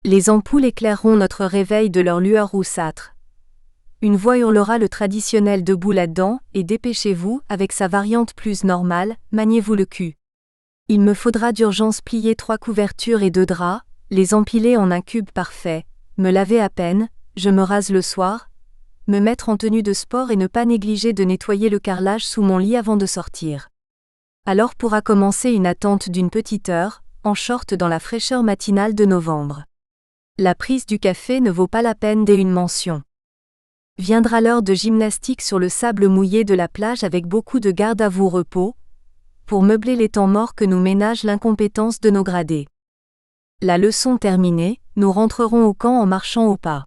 Les ampoules éclaireront notre réveil de leur lueur roussâtre. Une voix hurlera le traditionnel debout là-dedans, et dépêchez-vous, avec sa variante plus normale, maniez-vous le cul. Il me faudra d'urgence plier 3 couvertures et 2 draps, les empiler en un cube parfait, me laver à peine, je me rase le soir, me mettre en tenue de sport et ne pas négliger de nettoyer le carrelage sous mon lit avant de sortir. Alors pourra commencer une attente d'une petite heure, en short dans la fraîcheur matinale de novembre. La prise du café ne vaut pas la peine d'une mention. Viendra l'heure de gymnastique sur le sable mouillé de la plage avec beaucoup de garde à vous repos, pour meubler les temps morts que nous ménage l'incompétence de nos gradés. La leçon terminée, nous rentrerons au camp en marchant au pas.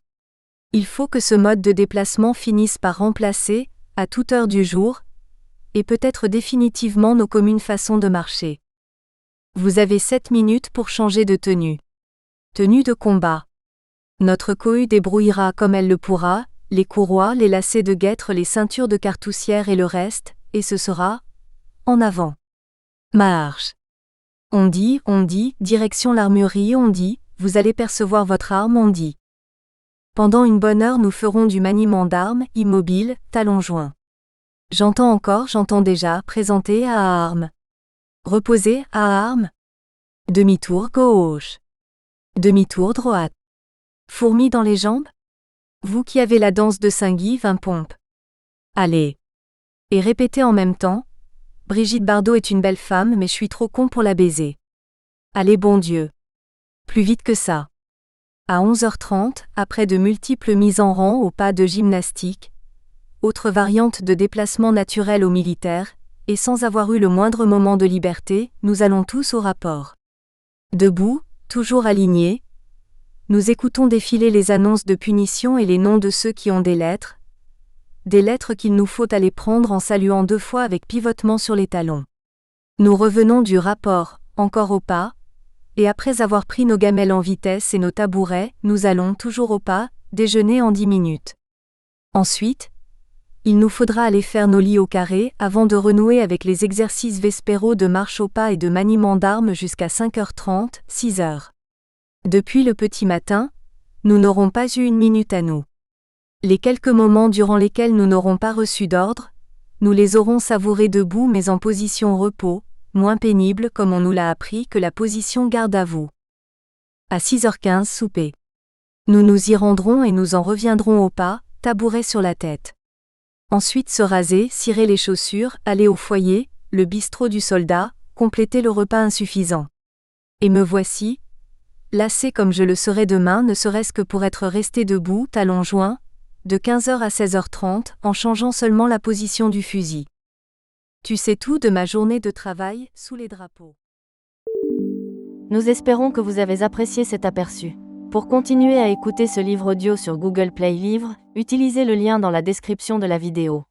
Il faut que ce mode de déplacement finisse par remplacer, à toute heure du jour, et peut-être définitivement nos communes façons de marcher. Vous avez 7 minutes pour changer de tenue. Tenue de combat. Notre cohue débrouillera comme elle le pourra, les courroies, les lacets de guêtre, les ceintures de cartoussière et le reste, et ce sera en avant. Marche. On dit, direction l'armurerie, on dit, vous allez percevoir votre arme, on dit. Pendant une bonne heure nous ferons du maniement d'armes, immobile, talons joints. J'entends déjà, présenter à armes. Reposer à armes. Demi-tour gauche. Demi-tour droite. Fourmis dans les jambes? Vous qui avez la danse de Saint-Guy, 20 pompes. Allez. Et répétez en même temps. Brigitte Bardot est une belle femme mais je suis trop con pour la baiser. Allez bon Dieu. Plus vite que ça. À 11h30, après de multiples mises en rang au pas de gymnastique, autre variante de déplacement naturel aux militaires, et sans avoir eu le moindre moment de liberté, nous allons tous au rapport. Debout, toujours alignés, nous écoutons défiler les annonces de punition et les noms de ceux qui ont des lettres qu'il nous faut aller prendre en saluant 2 fois avec pivotement sur les talons. Nous revenons du rapport, encore au pas, et après avoir pris nos gamelles en vitesse et nos tabourets, nous allons, toujours au pas, déjeuner en 10 minutes. Ensuite, il nous faudra aller faire nos lits au carré avant de renouer avec les exercices vespéraux de marche au pas et de maniement d'armes jusqu'à 5h30, 6h. Depuis le petit matin, nous n'aurons pas eu une minute à nous. Les quelques moments durant lesquels nous n'aurons pas reçu d'ordre, nous les aurons savourés debout mais en position repos, moins pénible comme on nous l'a appris que la position garde à vous. À 6h15 souper. Nous nous y rendrons et nous en reviendrons au pas, tabouret sur la tête. Ensuite se raser, cirer les chaussures, aller au foyer, le bistrot du soldat, compléter le repas insuffisant. Et me voici, lassé comme je le serai demain ne serait-ce que pour être resté debout, talons joints, de 15h à 16h30, en changeant seulement la position du fusil. Tu sais tout de ma journée de travail, sous les drapeaux. Nous espérons que vous avez apprécié cet aperçu. Pour continuer à écouter ce livre audio sur Google Play Livres, utilisez le lien dans la description de la vidéo.